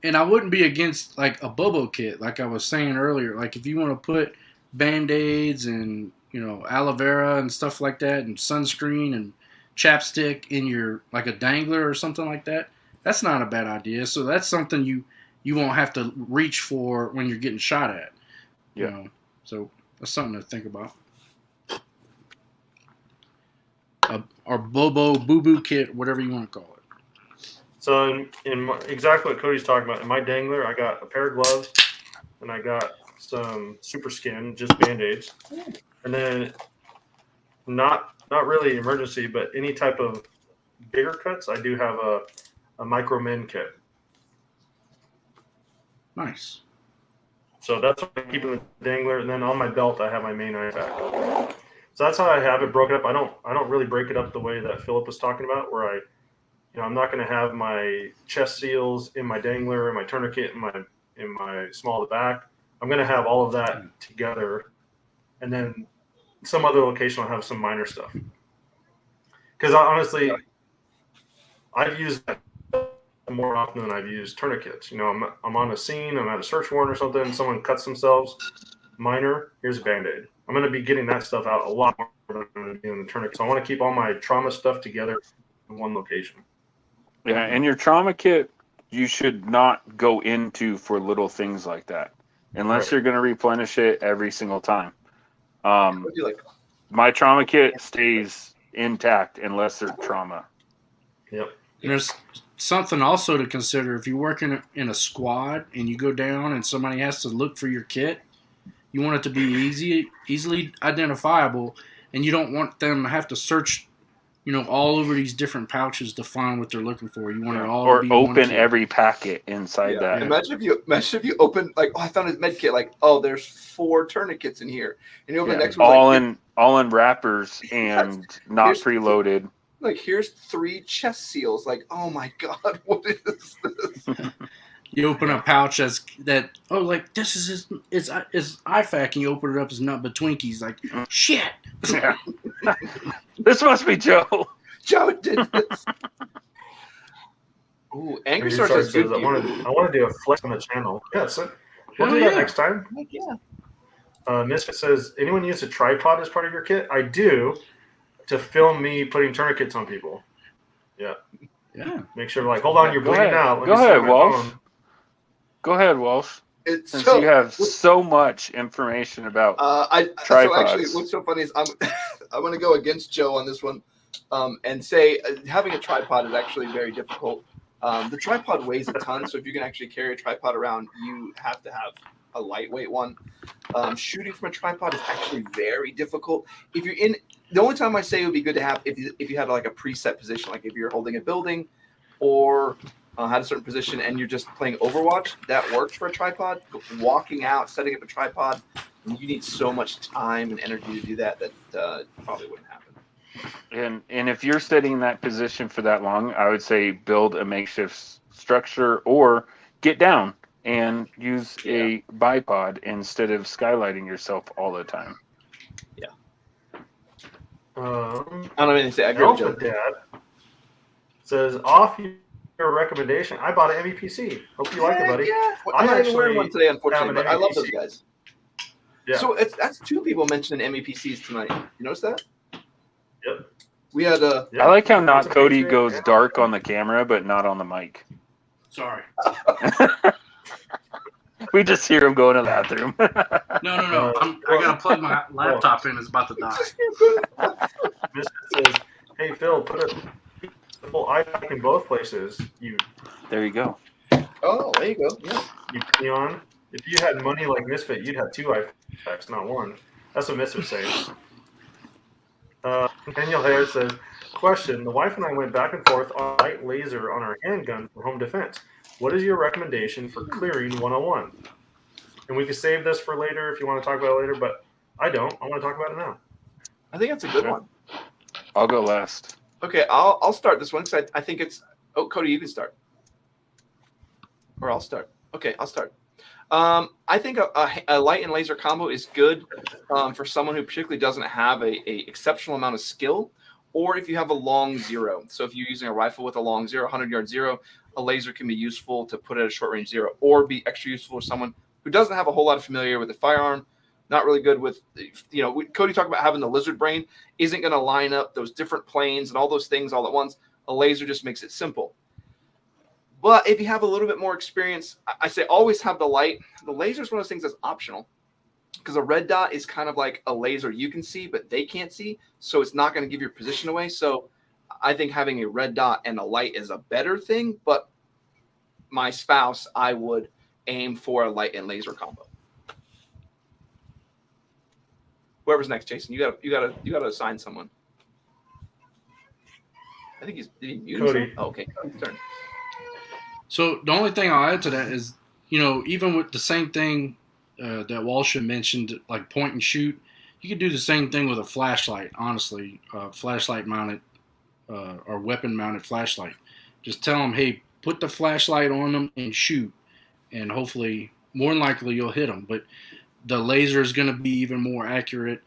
And I wouldn't be against like a Bobo kit, like I was saying earlier. Like if you want to put Band-Aids and aloe vera and stuff like that, and sunscreen and chapstick in your like a dangler or something like that, that's not a bad idea. So that's something you won't have to reach for when you're getting shot at. So that's something to think about. Or Bobo Boo kit, whatever you want to call it. So exactly what Cody's talking about, in my dangler, I got a pair of gloves, and I got some super skin, just Band-Aids, and then not really emergency, but any type of bigger cuts, I do have a micro min kit. Nice. So that's what I keep in the dangler, and then on my belt I have my main A-Jac. So that's how I have it broken up. I don't really break it up the way that Philip was talking about, where I'm not going to have my chest seals in my dangler and my tourniquet in my small of the back. I'm going to have all of that together, and then some other location I'll have some minor stuff. Because honestly, I've used that more often than I've used tourniquets. I'm on a scene, I'm at a search warrant or something, someone cuts themselves, minor, here's a Band-Aid. I'm going to be getting that stuff out a lot more than I'm going to be in the tourniquet. So I want to keep all my trauma stuff together in one location. Yeah, and your trauma kit, you should not go into for little things like that, unless you're going to replenish it every single time. My trauma kit stays intact unless there's trauma. Yep. And there's something also to consider. If you work in a squad and you go down and somebody has to look for your kit, you want it to be easily identifiable, and you don't want them to have to search all over these different pouches to find what they're looking for. You want it all to be open every packet inside that. Imagine if you open, like, I found a med kit, like, there's 4 tourniquets in here, and you open the next one, all in wrappers and not preloaded. Like, here's 3 chest seals. Like, oh my god, what is this? You open a pouch this is his IFAC, and you open it up as nut but Twinkies. Like, shit. Yeah. This must be Joe. Joe did this. Ooh, Angry Source has good I want to do a flex on the channel. Yeah, so we'll do that next time. Yeah. Misfit says, anyone use a tripod as part of your kit? I do, to film me putting tourniquets on people. Yeah. Yeah. Make sure, like, hold on, you're bleeding out. Go ahead, Walsh. Go ahead, Walsh. Since you have so much information about tripods. So actually, what's so funny is I'm going to go against Joe on this one, and say having a tripod is actually very difficult. The tripod weighs a ton, so if you can actually carry a tripod around, you have to have a lightweight one. Shooting from a tripod is actually very difficult. If you're in, the only time I say it would be good to have if you have like a preset position, like if you're holding a building or had a certain position and you're just playing Overwatch, that works for a tripod. But walking out, setting up a tripod, you need so much time and energy to do that probably wouldn't happen. And if you're sitting in that position for that long, I would say build a makeshift structure or get down and use a bipod instead of skylighting yourself all the time. I don't know anything to say. I agree with Alpha Joe. Dad says, off your recommendation, I bought an MEPC. Hope you like it, buddy. Yeah. Well, I'm not even wearing one today, unfortunately, have an but I love those MEPC. guys. Yeah. So that's two people mentioning MEPCs tonight. You notice that? Yep. We had a. Yeah. I like how not It's a Cody Patriot goes and- dark on the camera, but not on the mic. Sorry. We just hear him go in the bathroom. No. I gotta plug my laptop in. It's about to die. Mr. says, hey, Phil, put a full iPad in both places. You There you go. Oh, there you go. Yeah. peon. If you had money like Misfit, you'd have two iPads, not one. That's what Misfit says. Daniel Harris says, question, the wife and I went back and forth on light laser on our handgun for home defense. What is your recommendation for clearing 101? And we can save this for later if you want to talk about it later, but I don't. I want to talk about it now. I think that's a good one. I'll go last. Okay, I'll start this one because I think it's. Oh, Cody, you can start. Or I'll start. Okay, I'll start. I think a light and laser combo is good for someone who particularly doesn't have a exceptional amount of skill, or if you have a long zero. So if you're using a rifle with a long zero, 100-yard zero, a laser can be useful to put at a short range zero, or be extra useful for someone who doesn't have a whole lot of familiarity with the firearm, not really good with, Cody talked about having the lizard brain, isn't going to line up those different planes and all those things all at once. A laser just makes it simple. But if you have a little bit more experience, I say always have the light. The laser is one of those things that's optional because a red dot is kind of like a laser you can see, but they can't see. So it's not going to give your position away. So I think having a red dot and a light is a better thing. But my spouse, I would aim for a light and laser combo. Whoever's next, Jason, you gotta assign someone. I think he's did he mute Cody. himself? Oh, okay, Cody's turn. So the only thing I'll add to that is, even with the same thing that Walsh had mentioned, like point and shoot, you could do the same thing with a flashlight. Honestly, flashlight mounted or weapon mounted flashlight. Just tell them, hey, put the flashlight on them and shoot, and hopefully, more than likely, you'll hit them. But the laser is going to be even more accurate.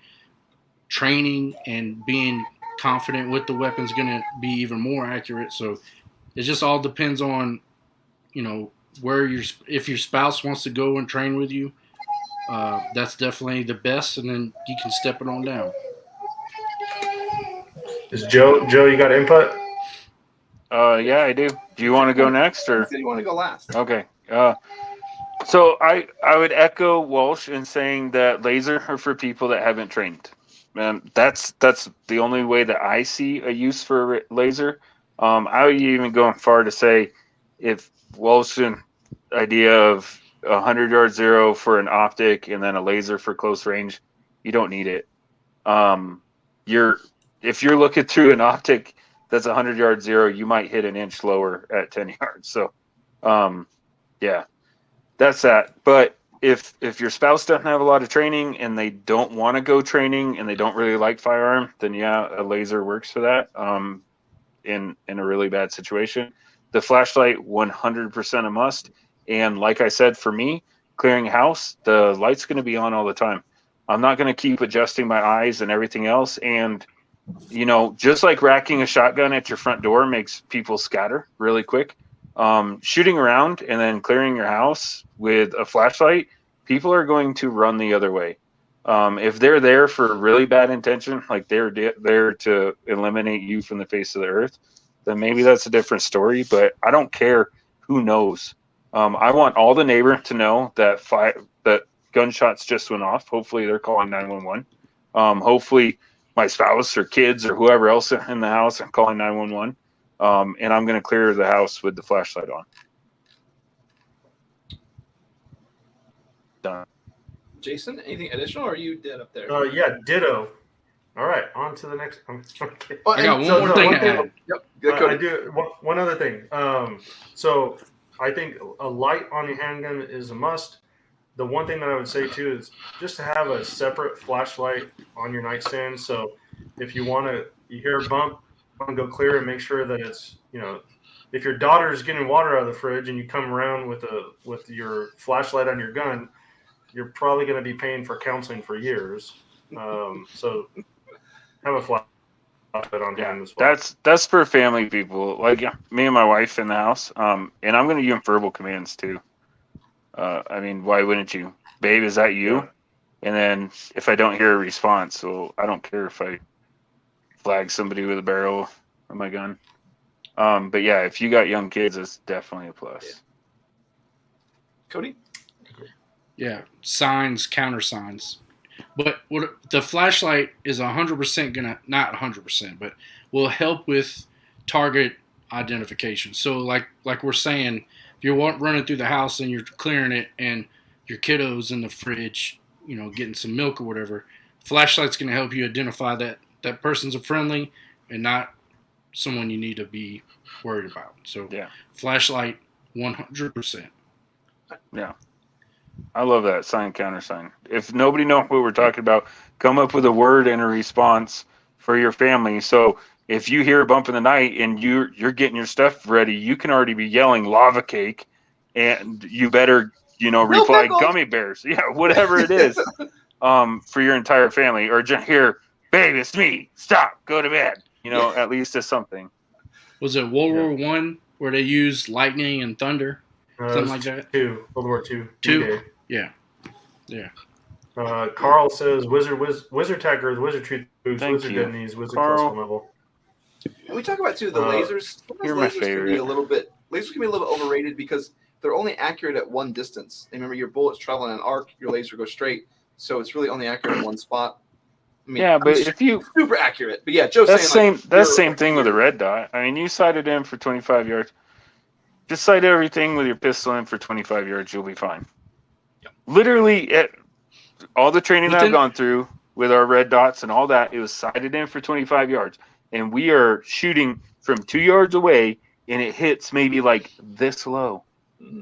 Training and being confident with the weapon is going to be even more accurate. So it just all depends on, where if your spouse wants to go and train with you, that's definitely the best, and then you can step it on down. Is Joe, you got input? Yeah, I do. Do you want to go next or? He said you want to go last. Okay. So I would echo Walsh in saying that laser are for people that haven't trained. And that's the only way that I see a use for laser. I would even go far to say if Walsh's idea of 100-yard zero for an optic and then a laser for close range, you don't need it. If you're looking through an optic that's 100-yard zero, you might hit an inch lower at 10 yards. So, yeah, that's that. But if your spouse doesn't have a lot of training and they don't want to go training and they don't really like firearm, then yeah, a laser works for that. In a really bad situation, the flashlight 100% a must. And like I said, for me, clearing a house, the light's going to be on all the time. I'm not going to keep adjusting my eyes and everything else. And just like racking a shotgun at your front door makes people scatter really quick. Shooting around and then clearing your house with a flashlight, people are going to run the other way. If they're there for really bad intention, like they're there to eliminate you from the face of the earth, then maybe that's a different story. But I don't care who knows. I want all the neighbor to know that that gunshots just went off. Hopefully they're calling 911. Hopefully my spouse or kids or whoever else in the house are calling 911. And I'm going to clear the house with the flashlight on. Done. Jason, anything additional, or are you dead up there? Yeah, ditto. All right, on to the next. Okay. Oh, I got and- one more thing to add. Yep. Good, I Cody. do one other thing. So I think a light on your handgun is a must. The one thing that I would say too is just to have a separate flashlight on your nightstand. So if you want to you hear a bump, go clear and make sure that it's, if your daughter's getting water out of the fridge and you come around with your flashlight on your gun, you're probably going to be paying for counseling for years. So have a flashlight on hand as well. That's for family people, like me and my wife in the house. And I'm going to use verbal commands too. I mean, why wouldn't you? Babe, is that you? Yeah. And then if I don't hear a response, so I don't care if I flag somebody with a barrel of my gun. But yeah, if you got young kids, it's definitely a plus. Yeah. Cody? Yeah, signs, countersigns. But what the flashlight is 100% gonna, not 100%, but will help with target identification. So like we're saying, if you're running through the house and you're clearing it and your kiddo's in the fridge, getting some milk or whatever, flashlight's gonna help you identify that person's a friendly and not someone you need to be worried about. So yeah, flashlight 100%. Yeah. I love that sign, countersign. If nobody knows what we're talking about, come up with a word and a response for your family. So if you hear a bump in the night and you're getting your stuff ready, you can already be yelling lava cake, and you better, reply gummy bears. Yeah, whatever it is, for your entire family. Or just hear, babe, it's me. Stop. Go to bed. At least it's something. Was it World War I where they used lightning and thunder? Something like that? World War II. Two? Yeah. Carl says, Wizard Tagger, Wizard Truth Boots, Thank Wizard you. Dead Knees, Wizard Carl. Custom Level. And we talk about, too, the lasers. You're my Lasers can be favorite. lasers can be a little bit overrated because they're only accurate at one distance. And remember, your bullets travel in an arc, your laser goes straight. So it's really only accurate in one spot. I mean, Yeah, but if you super accurate. But yeah, Joe's that's saying that's same thing with a red dot. I mean, you sighted in for 25 yards. Just sight everything with your pistol in for 25 yards, you'll be fine. Yep. Literally, all the training that I've gone through with our red dots and all that, it was sighted in for 25 yards, and we are shooting from 2 yards away, and it hits maybe like this low.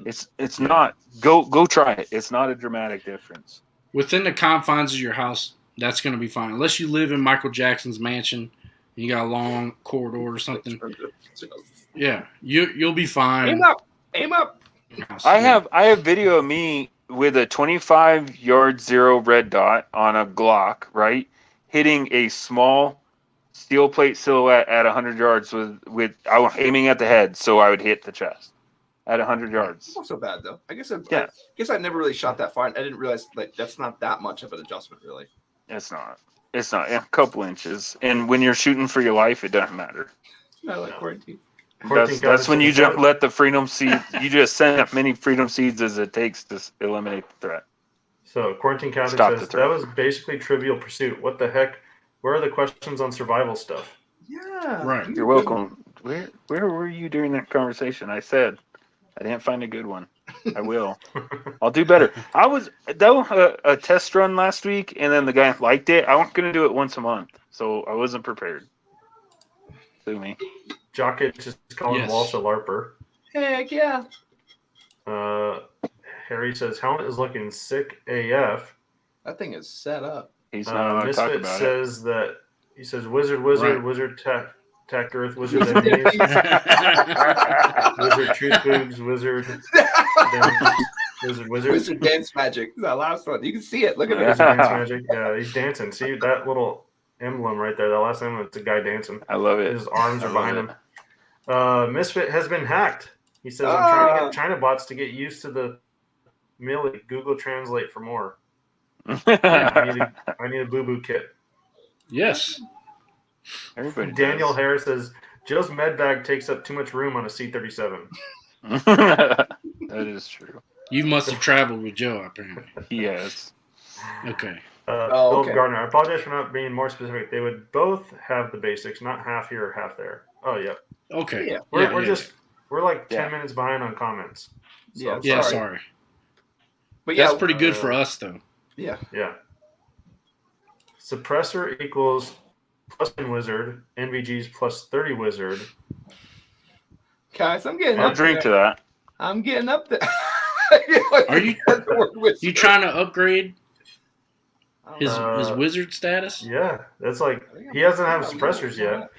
It's not. Go try it. It's not a dramatic difference. Within the confines of your house, that's going to be fine. Unless you live in Michael Jackson's mansion and you got a long corridor or something. Yeah, you'll be fine. Aim up. I have video of me with a 25-yard zero red dot on a Glock, right, hitting a small steel plate silhouette at 100 yards with I was aiming at the head, so I would hit the chest at 100 yards. Not so bad though. I guess I've never really shot that far, and I didn't realize that's not that much of an adjustment, really. It's not. A couple inches, and when you're shooting for your life, it doesn't matter. I like quarantine. That's when you just let the freedom seed. You just send as many freedom seeds as it takes to eliminate the threat. So Quarantine Captain says that was basically Trivial Pursuit. What the heck? Where are the questions on survival stuff? Yeah, right. You're welcome. Where were you during that conversation? I said I didn't find a good one. I will. I'll do better. That was a test run last week, and then the guy liked it. I was going to do it once a month, so I wasn't prepared. Sue me. Jockett just calling Walsh a LARPer. Heck yeah. Harry says helmet is looking sick AF. That thing is set up. He's not allowed to talk Misfit about says that he says Wizard, Right. Wizard Tack Earth, Wizard Enemies, Wizard Truth Boogs, Wizard Dance Magic. This is our last one. You can see it. Look at Wizard this. Dance Magic. Yeah, he's dancing. See that little emblem right there? That last emblem, it's a guy dancing. I love it. His arms are behind him. Misfit has been hacked. He says, I'm trying to get China bots to get used to the Millie. Google Translate for more. I need a boo-boo kit. Yes. Everybody Daniel does. Harris says, Joe's med bag takes up too much room on a C-37. That is true. You must have traveled with Joe, apparently. Yes. Okay. Philip Gardner, I apologize for not being more specific. They would both have the basics, not half here or half there. Oh, yeah. Okay. Yeah. We're like 10 minutes behind on comments. So Yeah. Sorry. But That's pretty good for us, though. Yeah. Yeah. Suppressor equals plus 10 wizard. NVG's plus 30 wizard. Guys, I'm getting I'll up drink to there. that. I'm getting up there. Are you trying to upgrade? His wizard status? Yeah, that's like he doesn't have suppressors yet.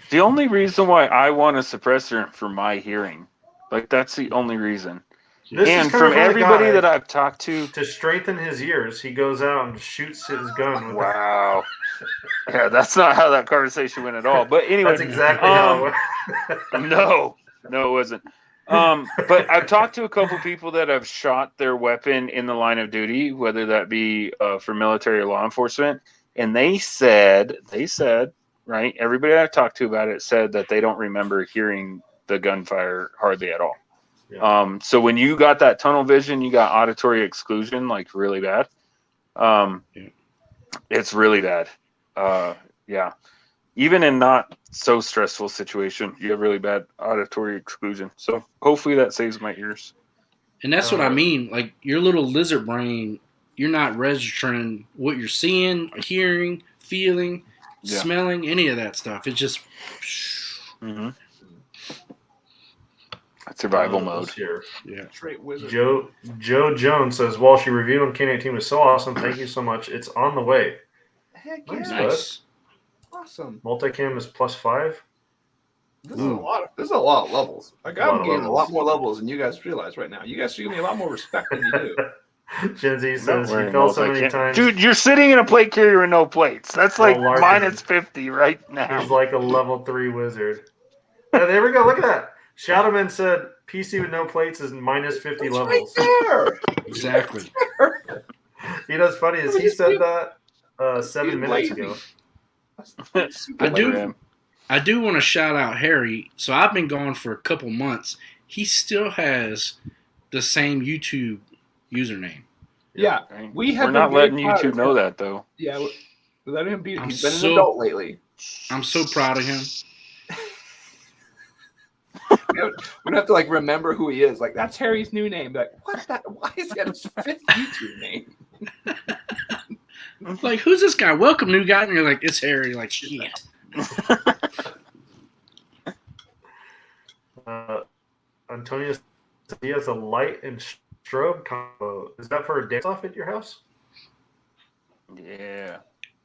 The only reason why I want a suppressor for my hearing, like that's the only reason. This is And coming from the everybody guy that I've talked to strengthen his ears, he goes out and shoots his gun with wow. Yeah, that's not how that conversation went at all. But anyway, That's exactly how it went. no, it wasn't. But I've talked to a couple people that have shot their weapon in the line of duty, whether that be for military or law enforcement, and they said, right, everybody I've talked to about it said that they don't remember hearing the gunfire hardly at all. Yeah. So when you got that tunnel vision, you got auditory exclusion, like really bad. It's really bad. Yeah. Even in not so stressful situation, you have really bad auditory exclusion. So hopefully that saves my ears. And that's what I mean. Like your little lizard brain, you're not registering what you're seeing, hearing, feeling, smelling, any of that stuff. It's just survival mode. Here. Yeah. Straight wizard. Joe Jones says, Walsh, your review on K19 was so awesome. Thank you so much. It's on the way. Heck Nice, yeah. Nice. Awesome. Multicam is +5. This is a lot of levels. Like I'm getting a lot more levels than you guys realize right now. You guys should give me a lot more respect than you do. Gen Z says he fell so many times. Dude, you're sitting in a plate carrier with no plates. That's like minus 50 right now. He's like a level 3 wizard. Yeah, there we go. Look at that. Shadowman said PC with no plates is minus 50 levels. Right there. Exactly. You know what's funny is he said that 7 minutes ago. I do want to shout out Harry. So I've been gone for a couple months. He still has the same YouTube username. Yeah, we're not letting YouTube know that though. Yeah, we're letting him be. He's been so, an adult lately. I'm so proud of him. We don't have to like remember who he is. Like that's Harry's new name. Like what? Why is that his 5th YouTube name? Like who's this guy? Welcome, new guy. And you're like, it's Harry. Like shit. Antonio says he has a light and strobe combo. Is that for a dance off at your house? Yeah.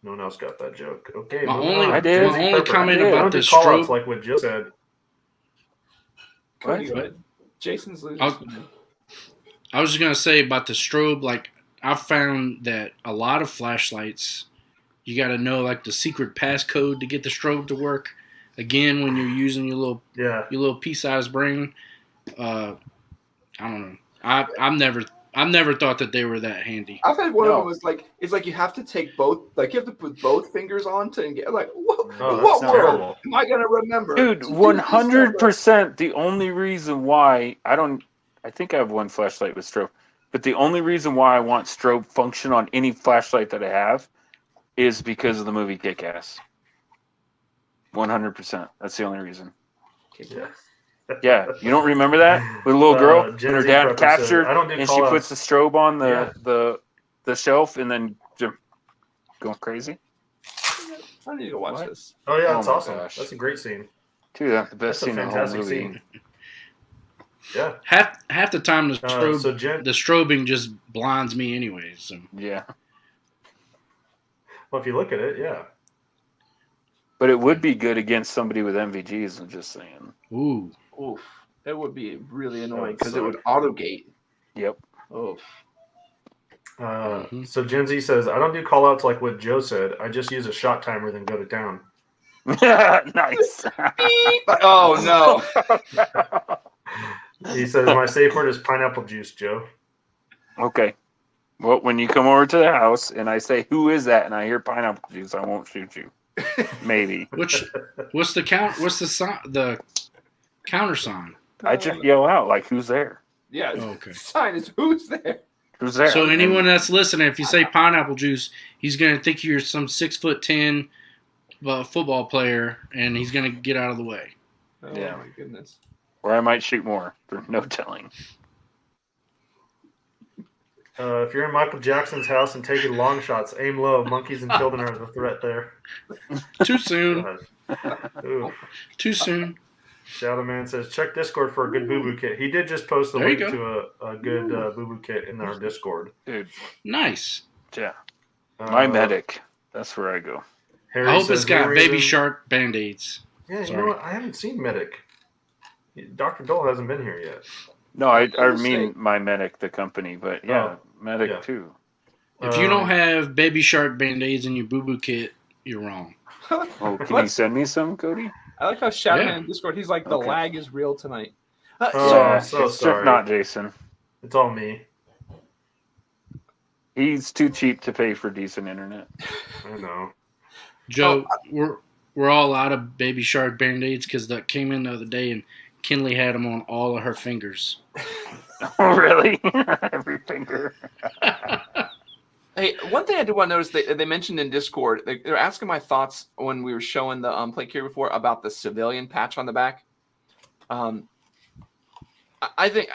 No one else got that joke. Okay. My I did. My only comment about the strobe, like what Jill said. What? Jason's losing. I was just gonna say about the strobe. Like I found that a lot of flashlights, you got to know like the secret passcode to get the strobe to work. Again, when you're using your little pea-sized brain, I don't know. I've never thought that they were that handy. I've had one of them was like it's like you have to take both, like you have to put both fingers on to get like what word am I gonna remember? Dude, 100%. The only reason why I think I have one flashlight with strobe, but the only reason why I want strobe function on any flashlight that I have is because of the movie Kick-Ass. 100%. That's the only reason. Yeah, you don't remember that with a little girl and her dad captured, and she puts the strobe on the shelf, and then going crazy. I need to watch this. Oh yeah, that's awesome. Gosh. That's a great scene. Dude, that's the best scene in the whole movie. Scene. Yeah. Half the time the strobing just blinds me anyway. So yeah. Well, if you look at it, yeah. But it would be good against somebody with MVGs. I'm just saying. Ooh. Oof. That would be really annoying because it would auto-gate. Yep. Oof. So Gen Z says, I don't do call-outs like what Joe said. I just use a shot timer, then go to town. Nice. Oh, no. He says, my safe word is pineapple juice, Joe. Okay. Well, when you come over to the house and I say, who is that? And I hear pineapple juice, I won't shoot you. Maybe. What's the count? What's the counter sign? I just yell out, like, who's there? Yeah. Okay. Sign is who's there. Who's there? So anyone that's listening, if you say pineapple juice, he's going to think you're some 6'10" football player, and he's going to get out of the way. Oh, yeah. My goodness. Or I might shoot more. There's no telling. If you're in Michael Jackson's house and taking long shots, aim low. Monkeys and children are the threat there. Too soon. Too soon. Shadow Man says, check Discord for a good boo-boo kit. He did just post a link to a good boo-boo kit in our Discord. Dude. Nice. Yeah. My medic. That's where I go. Harry I hope says it's got new Baby reason- Shark Band-Aids. Yeah, you Sorry. know what? I haven't seen Medic. Dr. Dole hasn't been here yet. No, I will mean say- my medic, the company, but yeah, medic yeah. too. If you don't have Baby Shark Band-Aids in your boo-boo kit, you're wrong. Oh, can you send me some, Cody? I like how Shadowman Yeah. in Discord, he's like, the Okay. lag is real tonight. Oh, so it's sorry. just not Jason. It's all me. He's too cheap to pay for decent internet. I know. Joe, we're all out of Baby Shark Band-Aids because that came in the other day and Kinley had them on all of her fingers. Oh, really? Every finger. Hey, one thing I did want to notice, they mentioned in Discord, they're asking my thoughts when we were showing the plate carrier before about the civilian patch on the back. I think,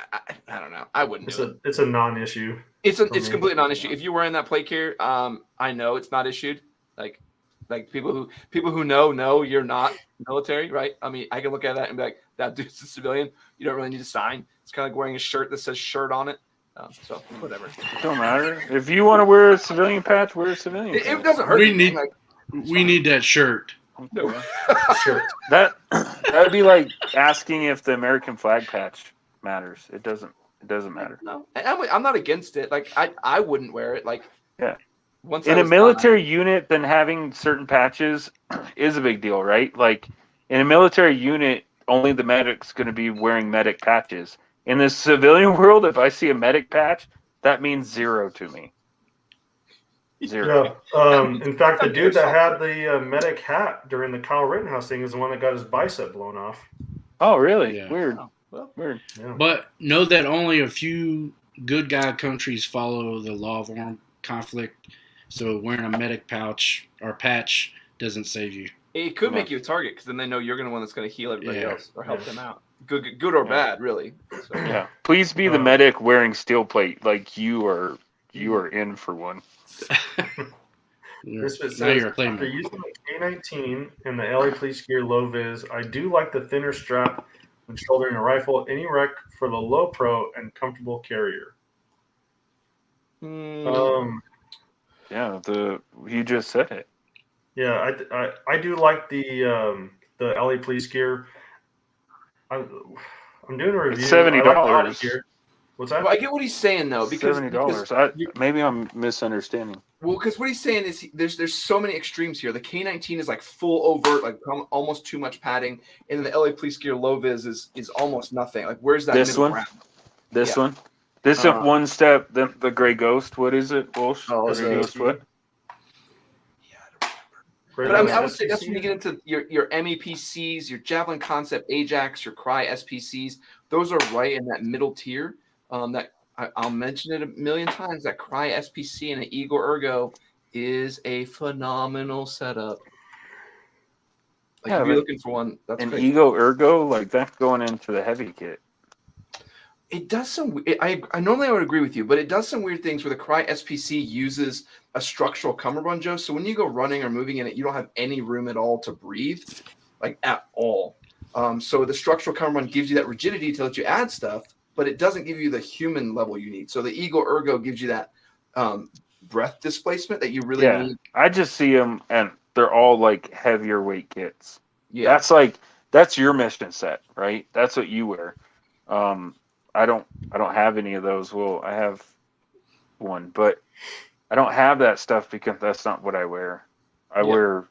I don't know. I wouldn't do it. It's a non-issue. It's me. completely non-issue. If you're wearing that plate carrier, I know it's not issued. Like people who know you're not military, right? I mean, I can look at that and be like, that dude's a civilian. You don't really need to sign. It's kind of like wearing a shirt that says "shirt" on it. So whatever. It don't matter. If you want to wear a civilian patch, wear a civilian It patch. doesn't hurt. We anything, need- We need that shirt. no. Sure. That'd be like asking if the American flag patch matters. It doesn't matter. No, I'm not against it. Like I wouldn't wear it. Like Yeah. Once In a military unit, then having certain patches is a big deal, right? Like in a military unit, only the medic's going to be wearing medic patches. In the civilian world, if I see a medic patch, that means 0 to me. 0. Yeah. In fact, the dude that had the medic hat during the Kyle Rittenhouse thing is the one that got his bicep blown off. Oh, really? Yeah. Weird. Oh, well. Weird. Yeah. But know that only a few good guy countries follow the law of armed conflict. So wearing a medic pouch or patch doesn't save you. It could make you a target because then they know you're going to one that's going to heal everybody Yeah. else or help Yeah. them out. Good or bad, really. So, Yeah. Please be the medic wearing steel plate. Like you are in for one. This Now says, you're a after claimant. using the K19 and the LA Police Gear low vis, I do like the thinner strap when shouldering a rifle. Any rec for the low pro and comfortable carrier. Yeah, you just said it. Yeah, I do like the LA Police Gear. I'm doing a review. It's $70. I like the Optic gear. What's that? Well, I get what he's saying though because $70. Maybe I'm misunderstanding. Well, because what he's saying is there's so many extremes here. The K19 is like full overt, like almost too much padding, and then the LA Police Gear low vis is almost nothing. Like where's that This middle one? ground? This Yeah. one? This is one step, the Gray Ghost. What is it, Walsh? Oh, The it's Gray Ghost what? But I mean, I would say that's when you get into your MEPCs, your Javlin Concept A-Jacs, your Cry SPCs. Those are right in that middle tier. That I'll mention it a million times. That Cry SPC and an Eagle Ergo is a phenomenal setup. Like Yeah, if you're but looking for one, that's An great. Ego Ergo, like that's going into the heavy kit. It does some. I normally I would agree with you, but it does some weird things where the Cry SPC uses a structural cummerbund, Joe. So when you go running or moving in it, you don't have any room at all to breathe, like at all. So the structural cummerbund gives you that rigidity to let you add stuff, but it doesn't give you the human level you need. So the Eagle Ergo gives you that breath displacement that you really need. I just see them, and they're all like heavier weight kits. Yeah, That's your mission set, right? That's what you wear. I don't have any of those. Well, I have one, but I don't have that stuff because that's not what I wear. I wear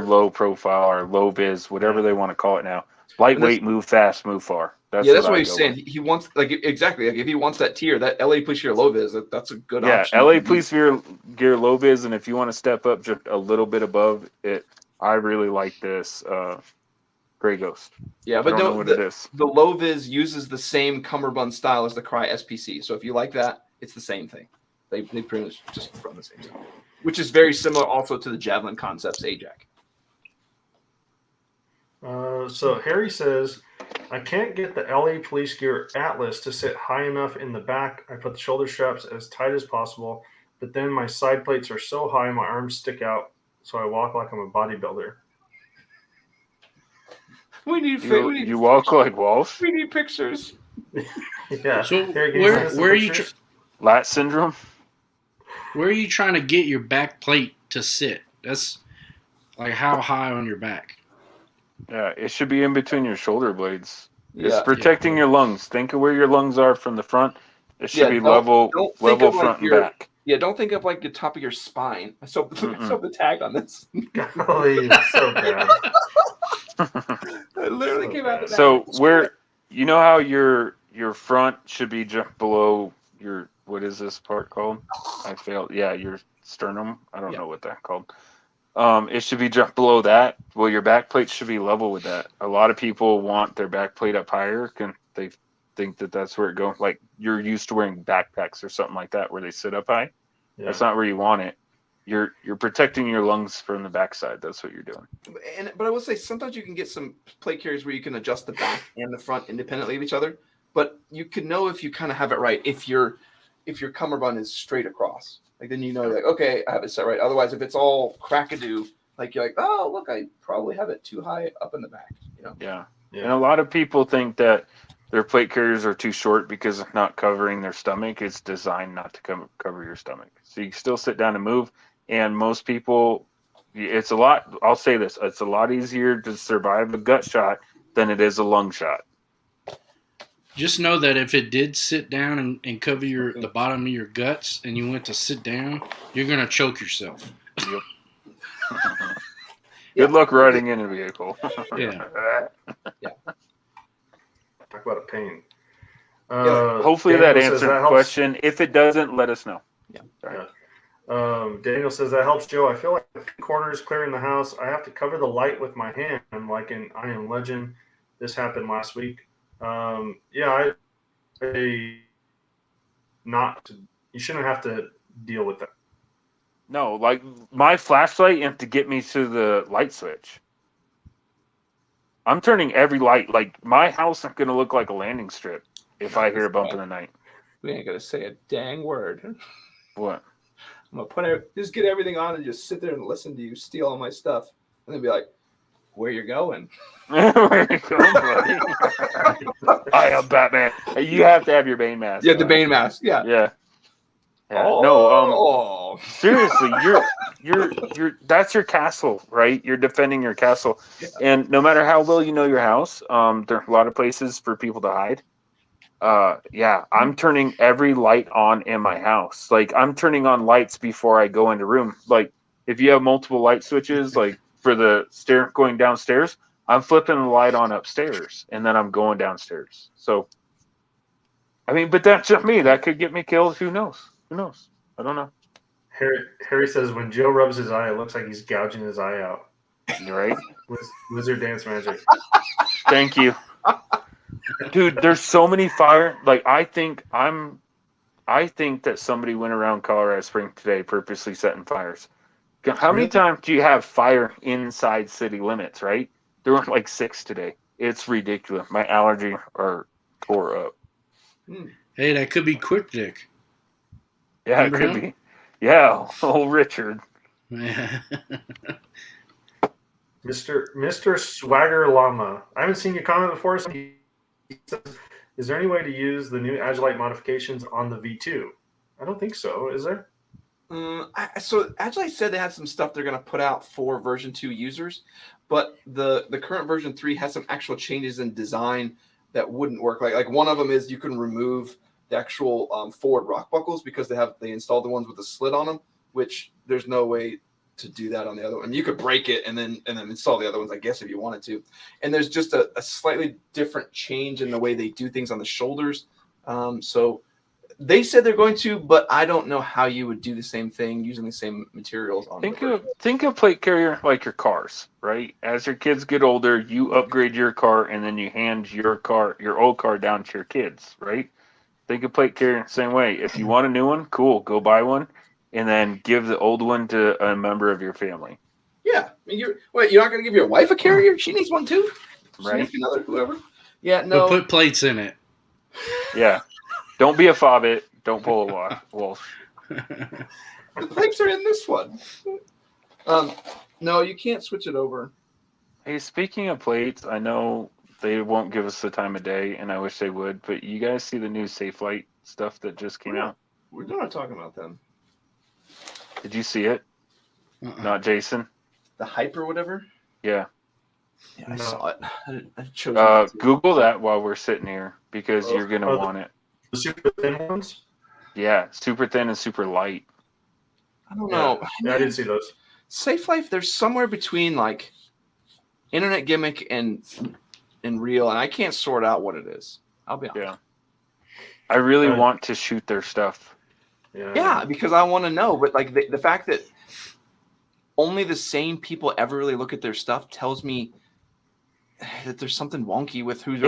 low profile or low vis, whatever they want to call it now. Lightweight, move fast, move far. That's what I he's go saying. with. He wants exactly like if he wants that tier, that LA Police Gear low vis, that's a good option. LA Police Gear low vis, and if you want to step up just a little bit above it, I really like this Gray Ghost. Yeah, I but don't know no, what it is. the low vis uses the same cummerbund style as the Cry SPC. So if you like that, it's the same thing. They pretty much just run the same stuff, which is very similar also to the Javlin Concepts A-Jac. So Harry says, I can't get the LA Police Gear Atlas to sit high enough in the back. I put the shoulder straps as tight as possible, but then my side plates are so high my arms stick out, so I walk like I'm a bodybuilder. We need You walk like Walsh? we need pictures. Yeah. So Harry, can you send us some where are you? pictures? Lat syndrome? where are you trying to get your back plate to sit? That's like how high on your back? Yeah, it should be in between your shoulder blades. It's Yeah. protecting your lungs. Think of where your lungs are from the front. It should be level don't think of, like, front and your- back. Yeah, don't think of like the top of your spine. I saw the tag on this. Golly, it's so bad. It literally So came out of that. So where you know how your front should be just below your, what is this part called? I failed. Yeah, your sternum. I don't know what that's called. It should be just below that. Well, your back plate should be level with that. A lot of people want their back plate up higher, and they think that that's where it goes. Like you're used to wearing backpacks or something like that, where they sit up high. Yeah. That's not where you want it. You're protecting your lungs from the backside. That's what you're doing. But I will say sometimes you can get some plate carriers where you can adjust the back and the front independently of each other. But you can know if you kind of have it right if your cummerbund is straight across. Like then you know, like, okay, I have it set right. Otherwise, if it's all crackadoo, like you're like, oh look, I probably have it too high up in the back. You know? Yeah. Yeah. And a lot of people think that their plate carriers are too short because of not covering their stomach. It's designed not to cover your stomach. So you can still sit down and move. And most people, it's a lot, I'll say this, it's a lot easier to survive a gut shot than it is a lung shot. Just know that if it did sit down and cover the bottom of your guts and you went to sit down, you're going to choke yourself. Yep. Good luck riding in a vehicle. Yeah. Talk about a pain. Hopefully Daniel that says answered the helps. question. If it doesn't, let us know. Yeah. Sorry. Daniel says that helps, Joe. I feel like the corners clearing the house. I have to cover the light with my hand, like in I Am Legend. This happened last week. I not. You shouldn't have to deal with that. No, like my flashlight, you have to get me to the light switch. I'm turning every light. Like my house is going to look like a landing strip if I hear a bump in the night. We ain't gonna say a dang word. What? I'm gonna just get everything on and just sit there and listen to you steal all my stuff, and then be like, "Where you going?" Where you going, buddy? I am Batman. You have to have your Bane mask. Yeah, the Bane mask. Yeah. Yeah. Oh. No. Seriously, you're. That's your castle, right? You're defending your castle, and no matter how well you know your house, there are a lot of places for people to hide. I'm turning every light on in my house. Like I'm turning on lights before I go into room. Like if you have multiple light switches, like for the stair going downstairs, I'm flipping the light on upstairs and then I'm going downstairs. So, I mean, but that's just me. That could get me killed. Who knows? Who knows? I don't know. Harry says when Joe rubs his eye, it looks like he's gouging his eye out. You're right. Wizard dance magic. Thank you. Dude, there's so many fire. Like I think that somebody went around Colorado Springs today purposely setting fires. How many times do you have fire inside city limits, right? There were like 6 today. It's ridiculous. My allergy are tore up. Hey, that could be Quick Dick. Yeah, Remember it could him? be. Yeah, old Richard. Yeah. Mr. Swagger Llama. I haven't seen you comment before. So he says, is there any way to use the new Agilite modifications on the V2? I don't think so. Is there? So Agilite said they had some stuff they're going to put out for version 2 users, but the current version 3 has some actual changes in design that wouldn't work. Like one of them is you can remove the actual forward rock buckles because they installed the ones with the slit on them, which there's no way to do that on the other one. You could break it and then install the other ones, I guess, if you wanted to. And there's just a slightly different change in the way they do things on the shoulders. So they said they're going to, but I don't know how you would do the same thing using the same materials on. Think of plate carrier like your cars, right? As your kids get older, you upgrade your car and then you hand your old car down to your kids, right? Think of plate carrier the same way. If you want a new one, cool, go buy one. And then give the old one to a member of your family. Yeah. I mean, you're not going to give your wife a carrier? She needs one too. Right. Another whoever. Yeah, no. But put plates in it. Yeah. Don't be a fobbit. Don't pull a wolf. The pipes are in this one. No, you can't switch it over. Hey, speaking of plates, I know they won't give us the time of day, and I wish they would, but you guys see the new Safe Light stuff that just came out? We're not talking about them. Did you see it? Not Jason. The hype or whatever. Yeah. Yeah, I No. saw it. I chose not to. Google that while we're sitting here because you're gonna want it. The super thin ones? Yeah, super thin and super light. I don't know. Yeah, I didn't see those. Safe Life, there's somewhere between like internet gimmick and real, and I can't sort out what it is. I'll be honest. Yeah. I really Right. want to shoot their stuff. Yeah, because I want to know, but like the fact that only the same people ever really look at their stuff tells me that there's something wonky with who's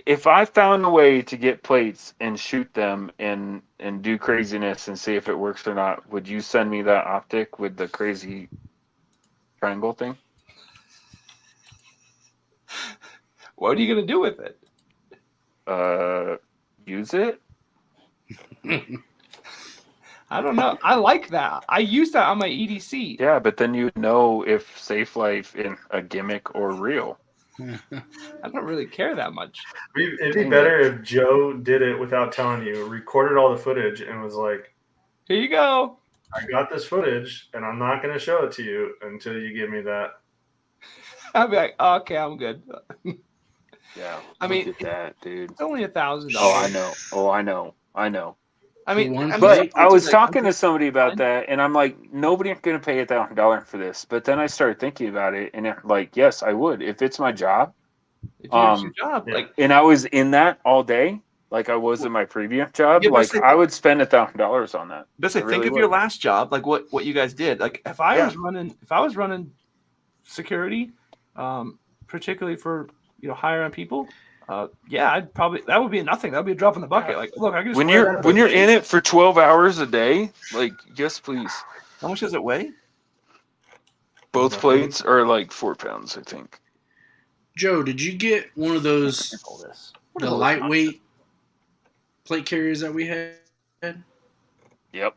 If I found a way to get plates and shoot them and do craziness and see if it works or not, would you send me that optic with the crazy triangle thing? What are you gonna do with it? Use it? I don't know. I like that. I use that on my EDC. Yeah, but then you know if Safe Life in a gimmick or real. I don't really care that much. It'd be better if Joe did it without telling you, recorded all the footage, and was like, Here you go. I got this footage, and I'm not going to show it to you until you give me that. I'll be like, oh, okay, I'm good. Yeah. I mean, look at that, dude. It's only $1,000. Oh, I know. Oh, I know. I know. I mean, One But I was like, talking to somebody about that, and I'm like, nobody's going to pay $1,000 for this. But then I started thinking about it, and I'm like, yes, I would. If it's my job, if it's your job, yeah. like and I was in that all day, like I was in my previous job, Yeah, but like say- I would spend $1,000 on that. let's say, I think really of your would. last job, like what you guys did. Like If I Yeah. was running security, particularly for higher end people, I'd probably that would be nothing. That would be a drop in the bucket. Like, look, I can just When wear you're that when you're every in day. it for 12 hours a day, like yes, please. how much does it weigh? Both Nothing. plates are like 4 pounds, I think. Joe, did you get one of those All this. the lightweight plate carriers that we had? Yep.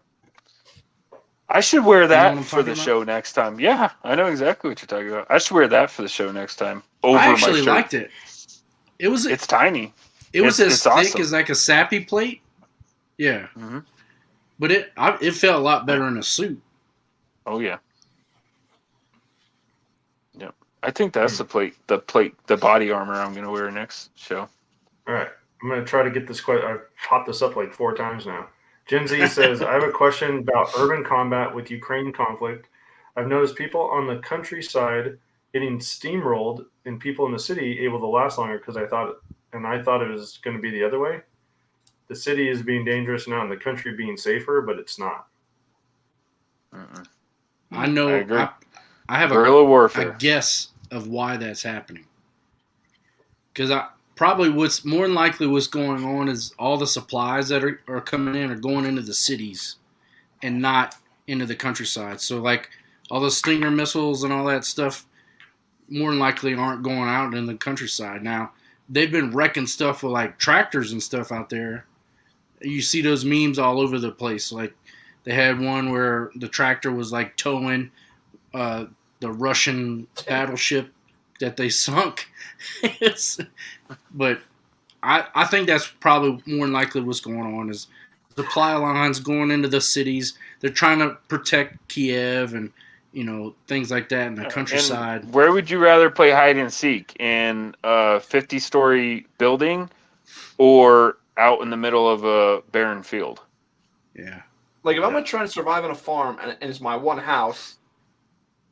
I should wear know that what I'm for the talking about? show next time. Yeah, I know exactly what you're talking about. I should wear that for the show next time. Over I my actually shirt. liked it. It was It's tiny. it was it's as thick awesome. as like a sappy plate. Yeah, Mhm. but it felt a lot better in a suit. Oh yeah. Yep. I think that's the body armor I'm gonna wear next show. All right. I'm going to try to get this question. I've popped this up like 4 times now. Gen Z says, I have a question about urban combat with Ukraine conflict. I've noticed people on the countryside getting steamrolled and people in the city able to last longer because I thought it was going to be the other way. The city is being dangerous now and the country being safer, but it's not. Mm-mm. I know. I agree. I have Guerrilla a warfare. guess of why that's happening. Because probably what's more than likely what's going on is all the supplies that are coming in are going into the cities and not into the countryside. So like all the Stinger missiles and all that stuff more than likely aren't going out in the countryside. Now, they've been wrecking stuff with like tractors and stuff out there. You see those memes all over the place. Like they had one where the tractor was like towing the Russian battleship that they sunk. But I think that's probably more than likely what's going on is supply lines going into the cities. They're trying to protect Kiev and things like that in the countryside. And where would you rather play hide and seek? In a 50-story building or out in the middle of a barren field? Yeah. Like if I'm gonna try to survive on a farm and it's my one house,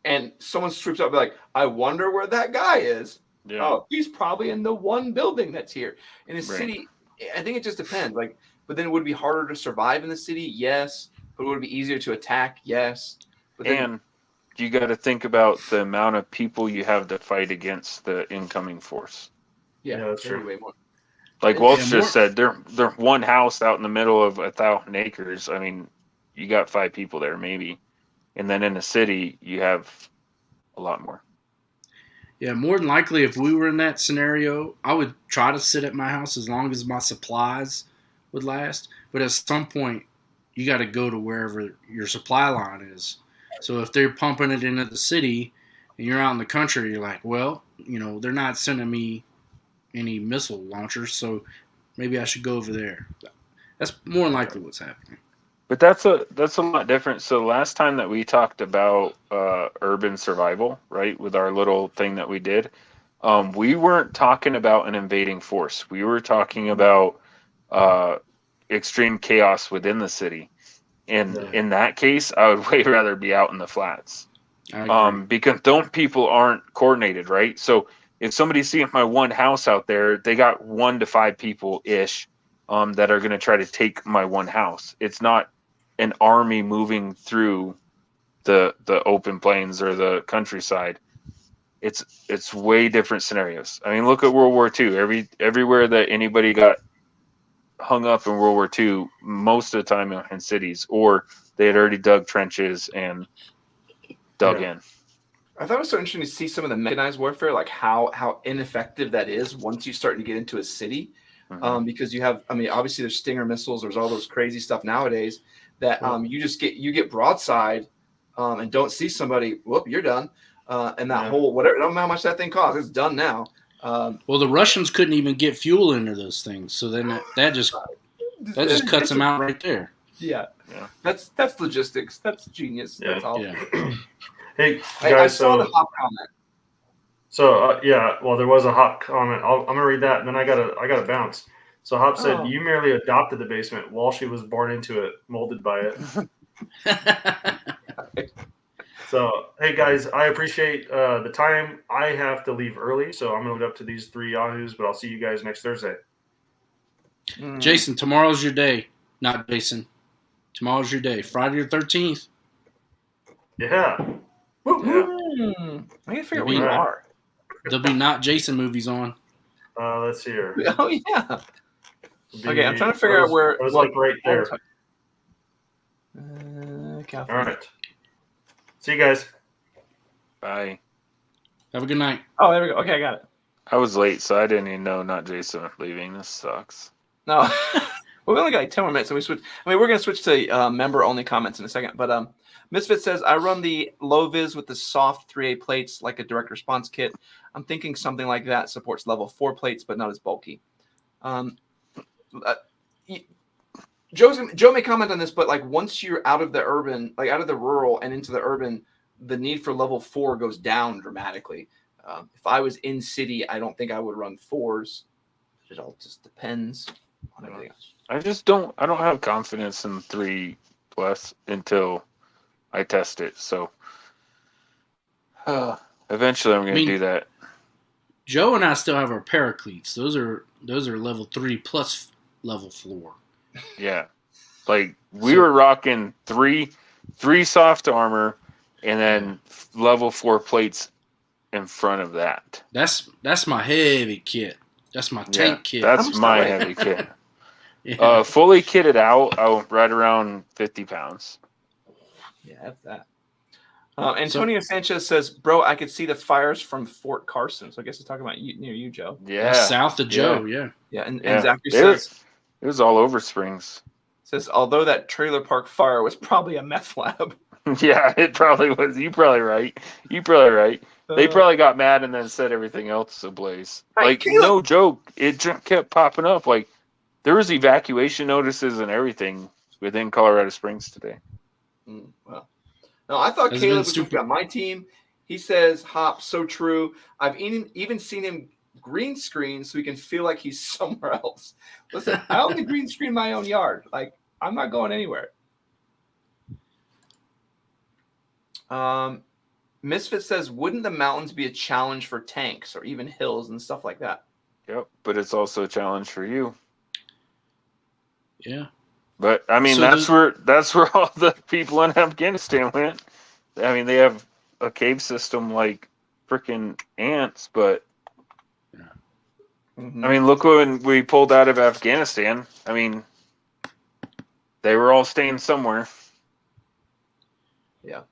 and someone swoops up and be like, I wonder where that guy is. Yeah. Oh, he's probably in the one building that's here. In the Right. city, I think it just depends. Like, but then would it be harder to survive in the city? Yes. But would it be easier to attack? Yes. But then, And you got to think about the amount of people you have to fight against the incoming force. Yeah, that's maybe true. way more. Like Yeah, Wolf more- just said, they're one house out in the middle of 1,000 acres. I mean, you got 5 people there maybe, and then in the city you have a lot more. Yeah, more than likely, if we were in that scenario, I would try to sit at my house as long as my supplies would last. But at some point, you got to go to wherever your supply line is. So if they're pumping it into the city and you're out in the country, you're like, well, they're not sending me any missile launchers, so maybe I should go over there. That's more than likely what's happening. But that's a lot different. So last time that we talked about urban survival, right, with our little thing that we did, we weren't talking about an invading force. We were talking about extreme chaos within the city. And in that case, I would way rather be out in the flats. Because people aren't coordinated, right? So if somebody's seeing my one house out there, they got 1 to 5 people ish that are going to try to take my one house. It's not an army moving through the open plains or the countryside. It's way different scenarios. I mean, look at World War II. Everywhere that anybody got hung up in World War II, most of the time in cities, or they had already dug trenches and dug in. I thought it was so interesting to see some of the mechanized warfare, like how ineffective that is once you start to get into a city. Because you have, I mean, obviously there's Stinger missiles, there's all those crazy stuff nowadays that you get broadside and don't see somebody, whoop, you're done. And that whole whatever, I don't know how much that thing costs. It's done now. Well, the Russians couldn't even get fuel into those things, so then that just cuts them out right there. Yeah. That's logistics. That's genius. That's all. Yeah. Hey guys, I saw the hop comment. So well, there was a Hop comment. I'm gonna read that, and then I gotta bounce. So Hop said, "You merely adopted the basement. Walshy was born into it, molded by it." So hey guys, I appreciate the time. I have to leave early, so I'm gonna leave it up to these 3 yahoos. But I'll see you guys next Thursday. Jason, tomorrow's your day. Not Jason. Tomorrow's your day. Friday the 13th. Yeah. I gotta figure out where you are. There'll be not Jason movies on. Let's see here. Oh yeah. Okay, I'm trying to figure out where. It was like right there. California. All right. See you guys. Bye. Have a good night. Oh, there we go. Okay, I got it. I was late, so I didn't even know not Jason leaving. This sucks. No. Well, we only got like 10 more minutes, and we switch. I mean, we're gonna switch to member-only comments in a second. But Misfit says, "I run the low vis with the soft 3A plates like a direct response kit. I'm thinking something like that supports level 4 plates, but not as bulky." Joe may comment on this, but like once you're out of the urban, like out of the rural and into the urban, the need for level 4 goes down dramatically. If I was in city, I don't think I would run 4s. It all just depends on everything else. I don't have confidence in 3+ until I test it. So eventually I'm going to do that. Joe and I still have our paracletes. Those are level 3 plus level 4. Yeah. Like we were rocking three soft armor and then level 4 plates in front of that. That's my heavy kit. That's my tank kit. That's my heavy kit. Fully kitted out, right around 50 pounds. Yeah, that's that. Antonio Sanchez says, "Bro, I could see the fires from Fort Carson." So I guess he's talking about near you, Joe. Yeah, that's south of Joe. Yeah. And Zachary says, "It was all over Springs." Says, although that trailer park fire was probably a meth lab. Yeah, it probably was. You're probably right. They probably got mad and then set everything else ablaze. Like, no joke, it just kept popping up. Like, there was evacuation notices and everything within Colorado Springs today. Well, no, I thought Caleb was supposed to be on my team. He says, "Hop, so true. I've even seen him green screen so he can feel like he's somewhere else." Listen, I only green screen my own yard. Like, I'm not going anywhere. Misfit says, "Wouldn't the mountains be a challenge for tanks or even hills and stuff like that?" Yep, but it's also a challenge for you. Yeah. But I mean, so that's where all the people in Afghanistan went. I mean, they have a cave system like freaking ants, but I mean, look when we pulled out of Afghanistan. I mean, they were all staying somewhere. Yeah.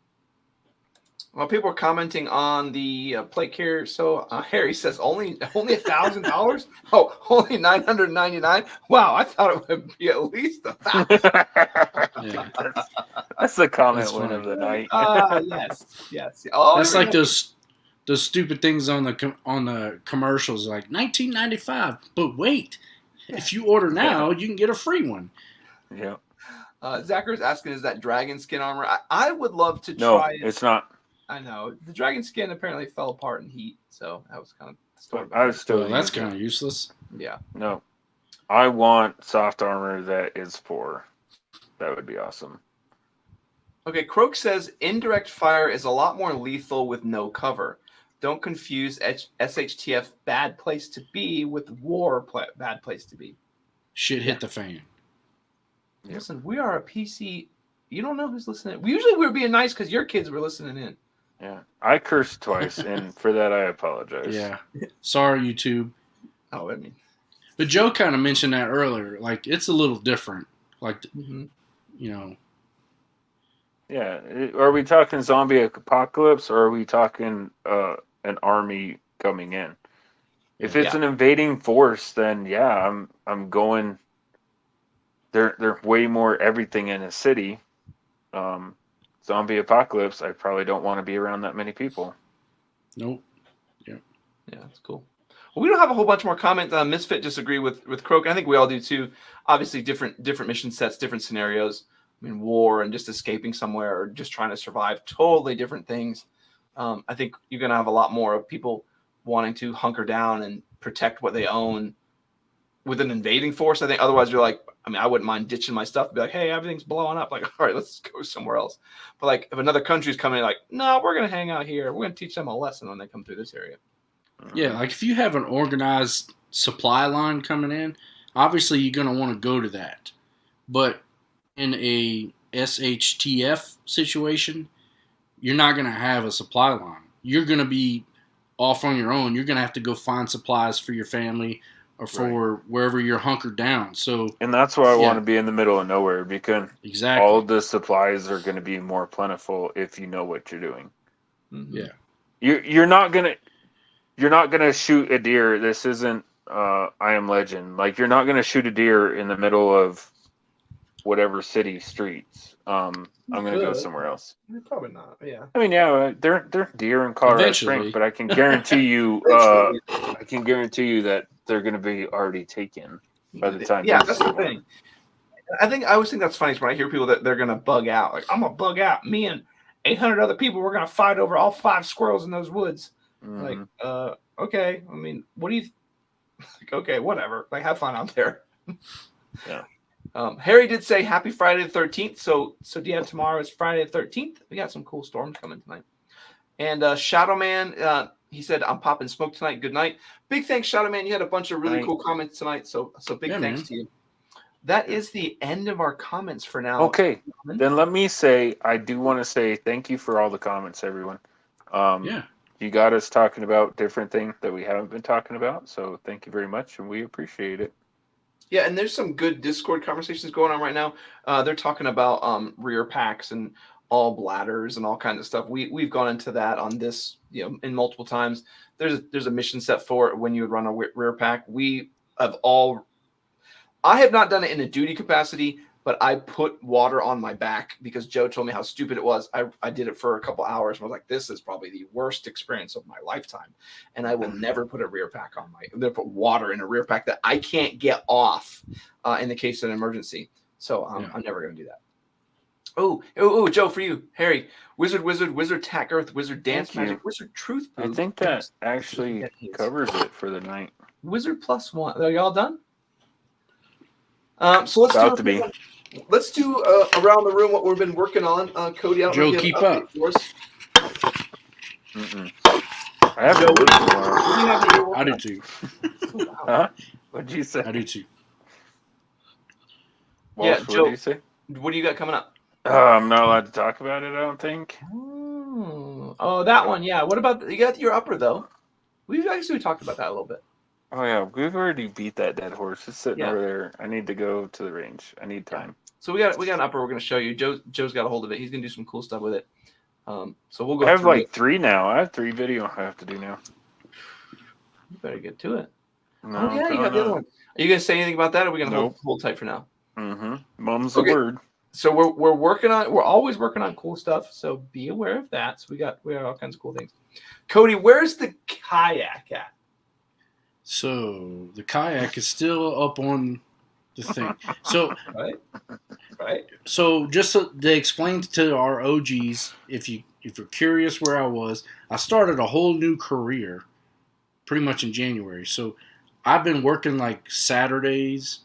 Well, people are commenting on the plate carrier. So Harry says only $1,000. Oh, only $999. Wow, I thought it would be at least $1,000. That's the comment win of the night. Yes. Oh, that's like those stupid things on the commercials, like $19.95. But wait, if you order now, you can get a free one. Yeah. Zachar's asking, is that dragon skin armor? I would love to No, try it. it's not. I know. The dragon skin apparently fell apart in heat, so that was kind of the story. I was still. Well, that's using kind it. of useless. Yeah. No, I want soft armor that is 4. That would be awesome. Okay, Croak says indirect fire is a lot more lethal with no cover. Don't confuse SHTF bad place to be with war bad place to be. Shit hit the fan. Yep. Listen, we are a PC. You don't know who's listening. Usually we're being nice because your kids were listening in. Yeah, I cursed twice, and for that I apologize. Yeah. Sorry, YouTube. Oh, I mean. But Joe kind of mentioned that earlier. Like, it's a little different. Like, you know. Yeah. Are we talking zombie apocalypse, or are we talking an army coming in? If it's an invading force, then yeah, I'm going. They're way more everything in a city. Zombie apocalypse, I probably don't want to be around that many people. Nope. Yeah, that's cool. Well, we don't have a whole bunch more comments. Misfit disagree with Croak. I think we all do too. Obviously, different mission sets, different scenarios. I mean, war and just escaping somewhere or just trying to survive. Totally different things. I think you're going to have a lot more of people wanting to hunker down and protect what they own with an invading force. I think otherwise you're like, I mean, I wouldn't mind ditching my stuff and be like, hey, everything's blowing up. Like, all right, let's go somewhere else. But like, if another country's coming, like, no, we're going to hang out here. We're going to teach them a lesson when they come through this area. Yeah, like if you have an organized supply line coming in, obviously you're going to want to go to that. But in a SHTF situation, you're not going to have a supply line. You're going to be off on your own. You're going to have to go find supplies for your family or for wherever you're hunkered down. So, and that's why I want to be in the middle of nowhere, because exactly all of the supplies are going to be more plentiful if you know what you're doing. Yeah, you're not gonna shoot a deer. This isn't I Am Legend. Like, you're not gonna shoot a deer in the middle of whatever city streets. I'm gonna go somewhere else. Probably not. Yeah. I mean, yeah, they're deer in Colorado Eventually. Springs, but I can guarantee you, that they're gonna be already taken by the time. Yeah, that's the thing. I always think that's funny when I hear people that they're gonna bug out. Like, I'm gonna bug out. Me and 800 other people, we're gonna fight over all 5 squirrels in those woods. Like, okay. I mean, what do you? Like, okay, whatever. Like, have fun out there. Yeah. Harry did say happy Friday the 13th. So yeah, tomorrow is Friday the 13th. We got some cool storms coming tonight. And Shadow Man, he said, I'm popping smoke tonight. Good night. Big thanks, Shadow Man. You had a bunch of really cool comments tonight. So big thanks to you. That is the end of our comments for now. Okay. Then let me say, I do want to say thank you for all the comments, everyone. You got us talking about different things that we haven't been talking about. So thank you very much, and we appreciate it. Yeah, and there's some good Discord conversations going on right now. They're talking about rear packs and all bladders and all kinds of stuff. We've gone into that on this, in multiple times. There's a mission set for it when you would run a rear pack. I have not done it in a duty capacity, but I put water on my back because Joe told me how stupid it was. I did it for a couple hours and I was like, this is probably the worst experience of my lifetime. And I will never put a rear pack on I'm going to put water in a rear pack that I can't get off in the case of an emergency. So I'm never going to do that. Oh, Joe, for you, Harry, Wizard, Tack Earth, Wizard Dance Magic, Wizard Truth. I think that actually covers it for the night. Wizard +1. Are y'all done? So let's do around the room what we've been working on. Cody, I don't know Joe, if you keep have an up. update for us. I have Joe, to tomorrow. I do too. Huh? What'd you say? I do too. Walsh, Yeah, what Joe. did you say? What do you got coming up? I'm not allowed to talk about it, I don't think. Oh, that one. Yeah. What about you got your upper though? We've actually talked about that a little bit. Oh, yeah, we've already beat that dead horse. It's sitting Yeah. over there. I need to go to the range. I need time. So we got an upper we're going to show you. Joe's got a hold of it. He's going to do some cool stuff with it. So we'll go I have through like it. 3 now. I have 3 video I have to do now. You better get to it. No, Oh, yeah, you got the other one. Are you going to say anything about that, or are we going to hold tight for now? Mm-hmm. Mum's Okay. the word. So we're always working on cool stuff. So be aware of that. So we got all kinds of cool things. Cody, where's the kayak at? So the kayak is still up on the thing. So Right. So just so they explained to our OGs, if you're curious where I was, I started a whole new career pretty much in January. So I've been working like Saturdays,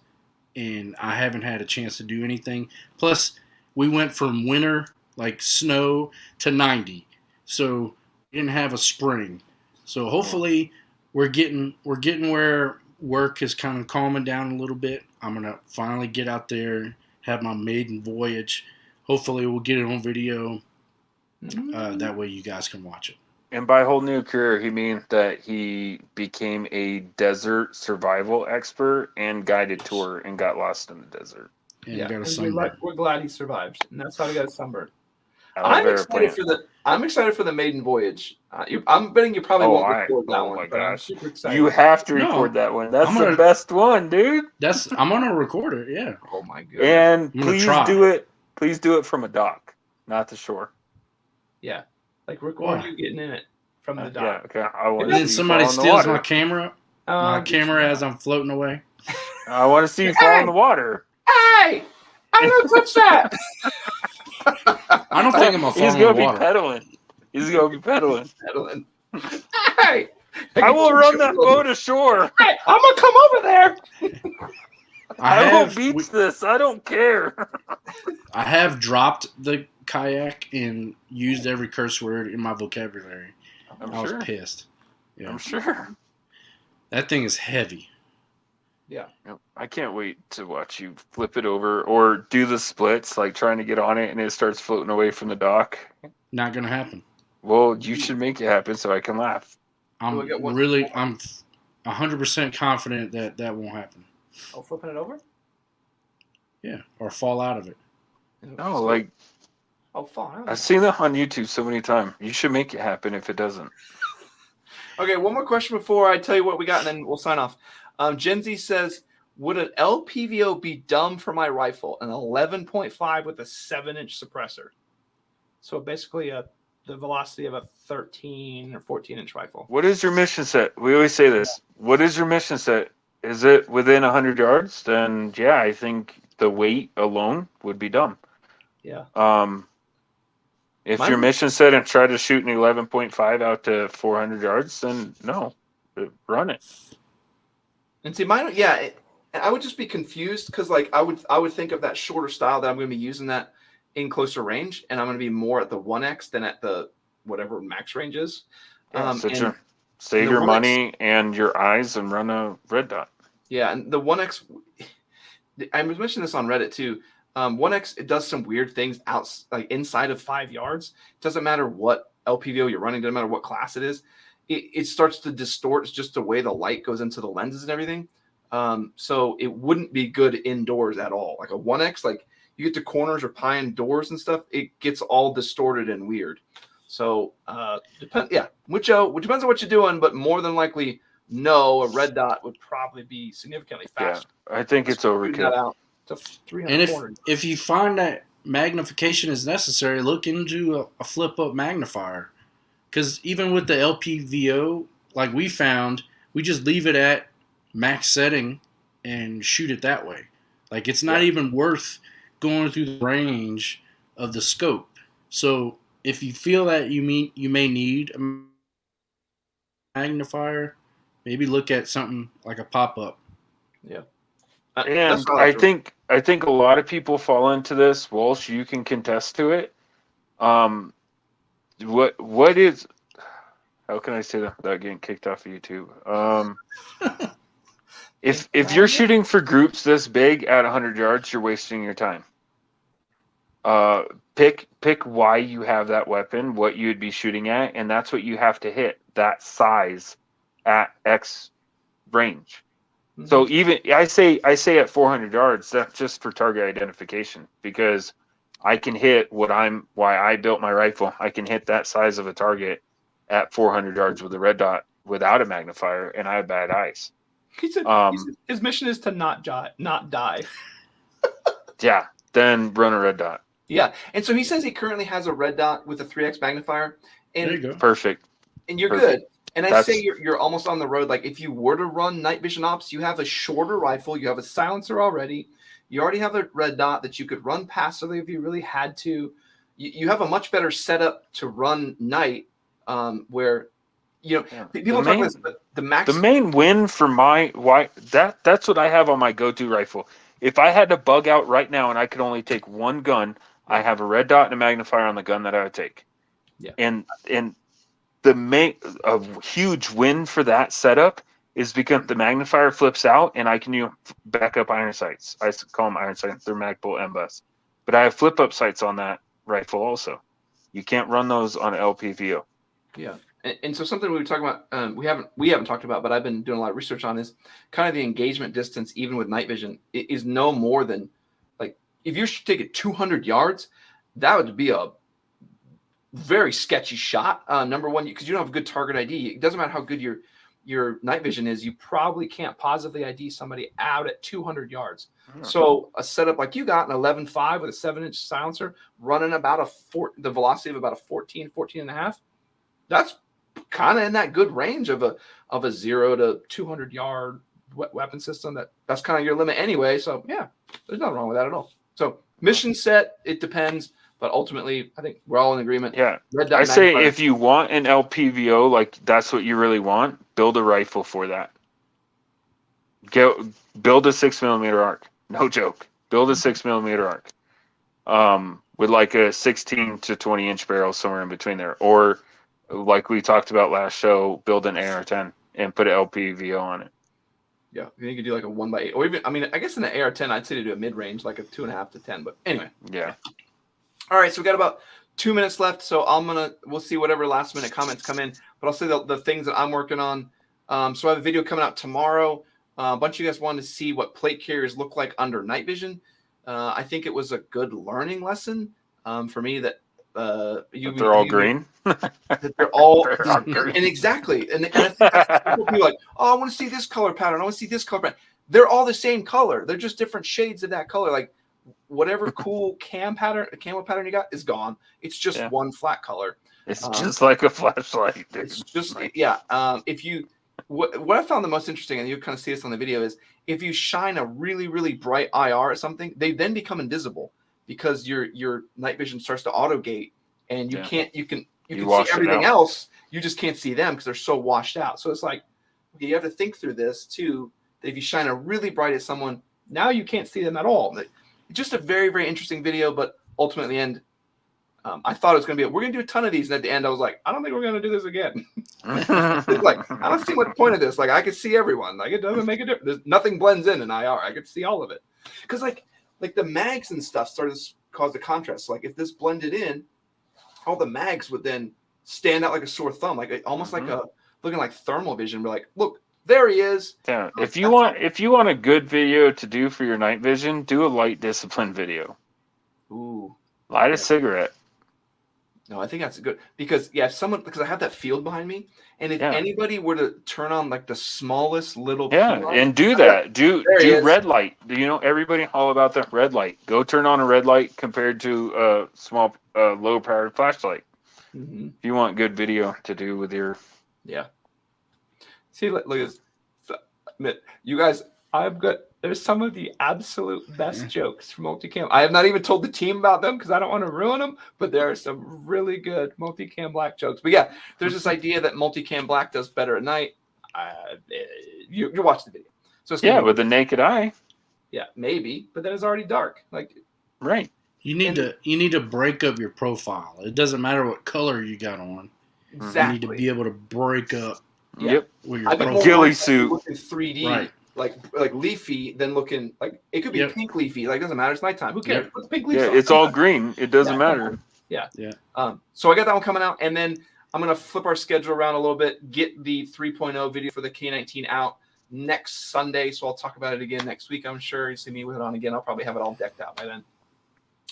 and I haven't had a chance to do anything. Plus, we went from winter, like snow, to 90. So we didn't have a spring. So hopefully we're getting where work is kind of calming down a little bit. I'm gonna finally get out there, have my maiden voyage. Hopefully we'll get it on video. That way you guys can watch it. And by whole new career, he means that he became a desert survival expert and guided tour and got lost in the desert. And Yeah, got a and sunburn. we're glad he survived, and that's how he got a sunburn. I'm excited for the maiden voyage. I'm betting you probably won't record that one. My but I'm gosh. super excited. You have to record that one. That's the best one, dude. I'm gonna record it, yeah. Oh my goodness. And please do it. Please do it from a dock, not the shore. Yeah, like record you getting in it from the dock. Yeah, okay. I want And then somebody steals my camera. My camera as I'm floating away. I want to see you fall in the water. Hey! I don't touch that! I don't think I'm gonna fall in the water. He's gonna be pedaling. Hey! I will run that boat ashore. Hey, I'm gonna come over there. I will beach this. I don't care. I have dropped the kayak and used every curse word in my vocabulary. I was pissed. Yeah. I'm sure. That thing is heavy. Yeah. I can't wait to watch you flip it over or do the splits, like trying to get on it and it starts floating away from the dock. Not gonna happen. Well, you should make it happen so I can laugh. I'm 100% confident that won't happen. Oh, flipping it over? Yeah, or fall out of it. No, like fall out. I've seen that on YouTube so many times. You should make it happen if it doesn't. Okay, one more question before I tell you what we got, and then we'll sign off. Gen Z says, would an LPVO be dumb for my rifle? An 11.5 with a 7-inch suppressor. So basically the velocity of a 13 or 14-inch rifle. What is your mission set? We always say this. What is your mission set? Is it within 100 yards? Then, yeah, I think the weight alone would be dumb. Yeah. If your mission set and try to shoot an 11.5 out to 400 yards, then no, run it. And see, mine, I would just be confused because, like, I would think of that shorter style that I'm going to be using that in closer range, and I'm going to be more at the 1X than at the whatever max range is. Save your money and your eyes and run a red dot. Yeah, and the 1X, I was mentioning this on Reddit too. 1X, it does some weird things like inside of 5 yards. It doesn't matter what LPVO you're running, doesn't matter what class it is. It starts to distort just the way the light goes into the lenses and everything. So it wouldn't be good indoors at all. Like a 1X, like you get to corners or pine doors and stuff, it gets all distorted and weird. So which depends on what you're doing, but more than likely, no, a red dot would probably be significantly faster. Yeah, I think it's overkill. And if you find that magnification is necessary, look into a flip-up magnifier. Because even with the LPVO, like we found, we just leave it at max setting and shoot it that way. Like it's not even worth going through the range of the scope. So if you feel that you may need a magnifier, maybe look at something like a pop-up. Yeah. And I think a lot of people fall into this. Walsh, you can contest to it. What is? How can I say that without getting kicked off of YouTube? If you're shooting for groups this big at 100 yards, you're wasting your time. Pick why you have that weapon, what you'd be shooting at, and that's what you have to hit. That size at X range. So even I say at 400 yards, that's just for target identification because I can hit why I built my rifle. I can hit that size of a target at 400 yards with a red dot without a magnifier, and I have bad eyes. He said his mission is to not die. Yeah, then run a red dot. Yeah, and so he says he currently has a red dot with a 3x magnifier. And there you go. Perfect. And you're good. And I say you're almost on the road. Like if you were to run night vision ops, you have a shorter rifle, you have a silencer already, you already have a red dot that you could run passively if you really had to. You have a much better setup to run night, where people talk about the max. The main win for that's what I have on my go-to rifle. If I had to bug out right now and I could only take one gun, I have a red dot and a magnifier on the gun that I would take. Yeah. And a huge win for that setup is because the magnifier flips out and I can back up iron sights. I call them iron sights. They're mag bolt M-bus. But I have flip up sights on that rifle also. You can't run those on LPVO. Yeah. And so something we were talking about, we haven't talked about, but I've been doing a lot of research on is kind of the engagement distance, even with night vision, is no more than, like, if you should take it 200 yards, that would be a very sketchy shot. Number one, because you don't have a good target ID. It doesn't matter how good your night vision is. You probably can't positively ID somebody out at 200 yards. Mm-hmm. So a setup like you got, an 11.5 with a 7-inch silencer, running about the velocity of about a 14 and a half. That's kind of in that good range of a 0 to 200 yard weapon system. That's kind of your limit anyway. So yeah, there's nothing wrong with that at all. So mission set, it depends. But ultimately, I think we're all in agreement. Yeah. I say if you want an LPVO, like that's what you really want, build a rifle for that. Build a 6mm arc. No joke. Build a 6mm arc. With like a 16 to 20 inch barrel somewhere in between there. Or like we talked about last show, build an AR-10 and put an LPVO on it. Yeah, you could do like a 1x8. Or even, I mean, I guess in the AR-10, I'd say to do a mid-range, like a 2.5 to 10. But anyway. Yeah. All right, so we got about 2 minutes left, so we'll see whatever last minute comments come in, but I'll say the things that I'm working on. So I have a video coming out tomorrow. A bunch of you guys wanted to see what plate carriers look like under night vision. I think it was a good learning lesson for me that they're all green. That they're all green. And exactly. And I think people be like, oh, I want to see this color pattern. I want to see this color pattern. They're all the same color. They're just different shades of that color. Like, whatever camo pattern you got is gone. It's just one flat color. It's just like a flashlight. Dude. It's just if you what I found the most interesting, and you kind of see this on the video, is if you shine a really, really bright IR at something, they then become invisible because your night vision starts to auto gate, and you can see everything else. You just can't see them because they're so washed out. So it's like you have to think through this too. That if you shine a really bright at someone, now you can't see them at all. Just a very, very interesting video, but ultimately, I thought it was going to be, we're going to do a ton of these. And at the end, I was like, I don't think we're going to do this again. Like, I don't see what the point of this. Like, I could see everyone. Like, it doesn't make a difference. Nothing blends in IR. I could see all of it. Because, like the mags and stuff started to cause the contrast. So, like, if this blended in, all the mags would then stand out like a sore thumb. Like, almost like looking like thermal vision. We're like, look. There he is. Yeah. If you want a good video to do for your night vision, do a light discipline video. Ooh. Light a cigarette. No, I think that's good because because I have that field behind me, and if anybody were to turn on like the smallest little and do that. Do red light. Everybody all about the red light. Go turn on a red light compared to a small low powered flashlight. Mm-hmm. If you want good video to do with your See, look at this. You guys, there's some of the absolute best jokes from Multicam. I have not even told the team about them because I don't want to ruin them, but there are some really good Multicam Black jokes. But yeah, there's this idea that Multicam Black does better at night. You watch the video. So it's with the naked eye. Yeah, maybe, but then it's already dark. Like, right. You need to break up your profile. It doesn't matter what color you got on. Exactly. You need to be able to break up. Yep. With your ghillie suit. Looking 3D, like leafy, then looking like it could be pink leafy. Like, doesn't matter. It's nighttime. Who cares? It's pink leafy. Yeah, it's all green. It doesn't matter. Yeah. So I got that one coming out, and then I'm gonna flip our schedule around a little bit. Get the 3.0 video for the K19 out next Sunday. So I'll talk about it again next week. I'm sure you see me with it on again. I'll probably have it all decked out by then.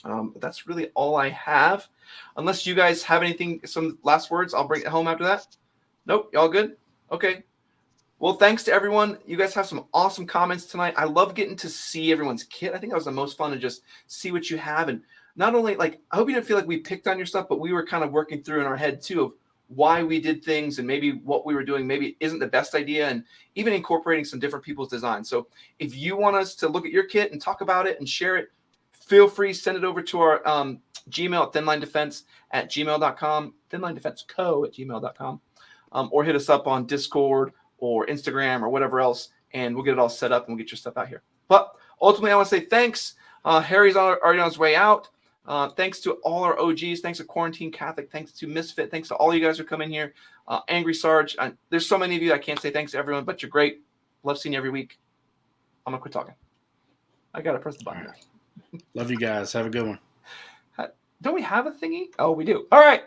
But that's really all I have. Unless you guys have anything, some last words, I'll bring it home after that. Nope, y'all good? Okay. Well, thanks to everyone. You guys have some awesome comments tonight. I love getting to see everyone's kit. I think that was the most fun to just see what you have. And not only, like, I hope you didn't feel like we picked on your stuff, but we were kind of working through in our head, too, of why we did things and maybe what we were doing maybe isn't the best idea, and even incorporating some different people's designs. So if you want us to look at your kit and talk about it and share it, feel free, send it over to our Gmail at thinlinedefense@gmail.com, thinlinedefenseco@gmail.com, or hit us up on Discord or Instagram or whatever else, and we'll get it all set up and we'll get your stuff out here. But ultimately, I want to say thanks. Harry's already on his way out. Thanks to all our OGs. Thanks to Quarantine Catholic. Thanks to Misfit. Thanks to all you guys who come in here. Angry Sarge. There's so many of you. I can't say thanks to everyone, but you're great. Love seeing you every week. I'm going to quit talking. I got to press the button. Love you guys. Have a good one. Don't we have a thingy? Oh, we do. All right.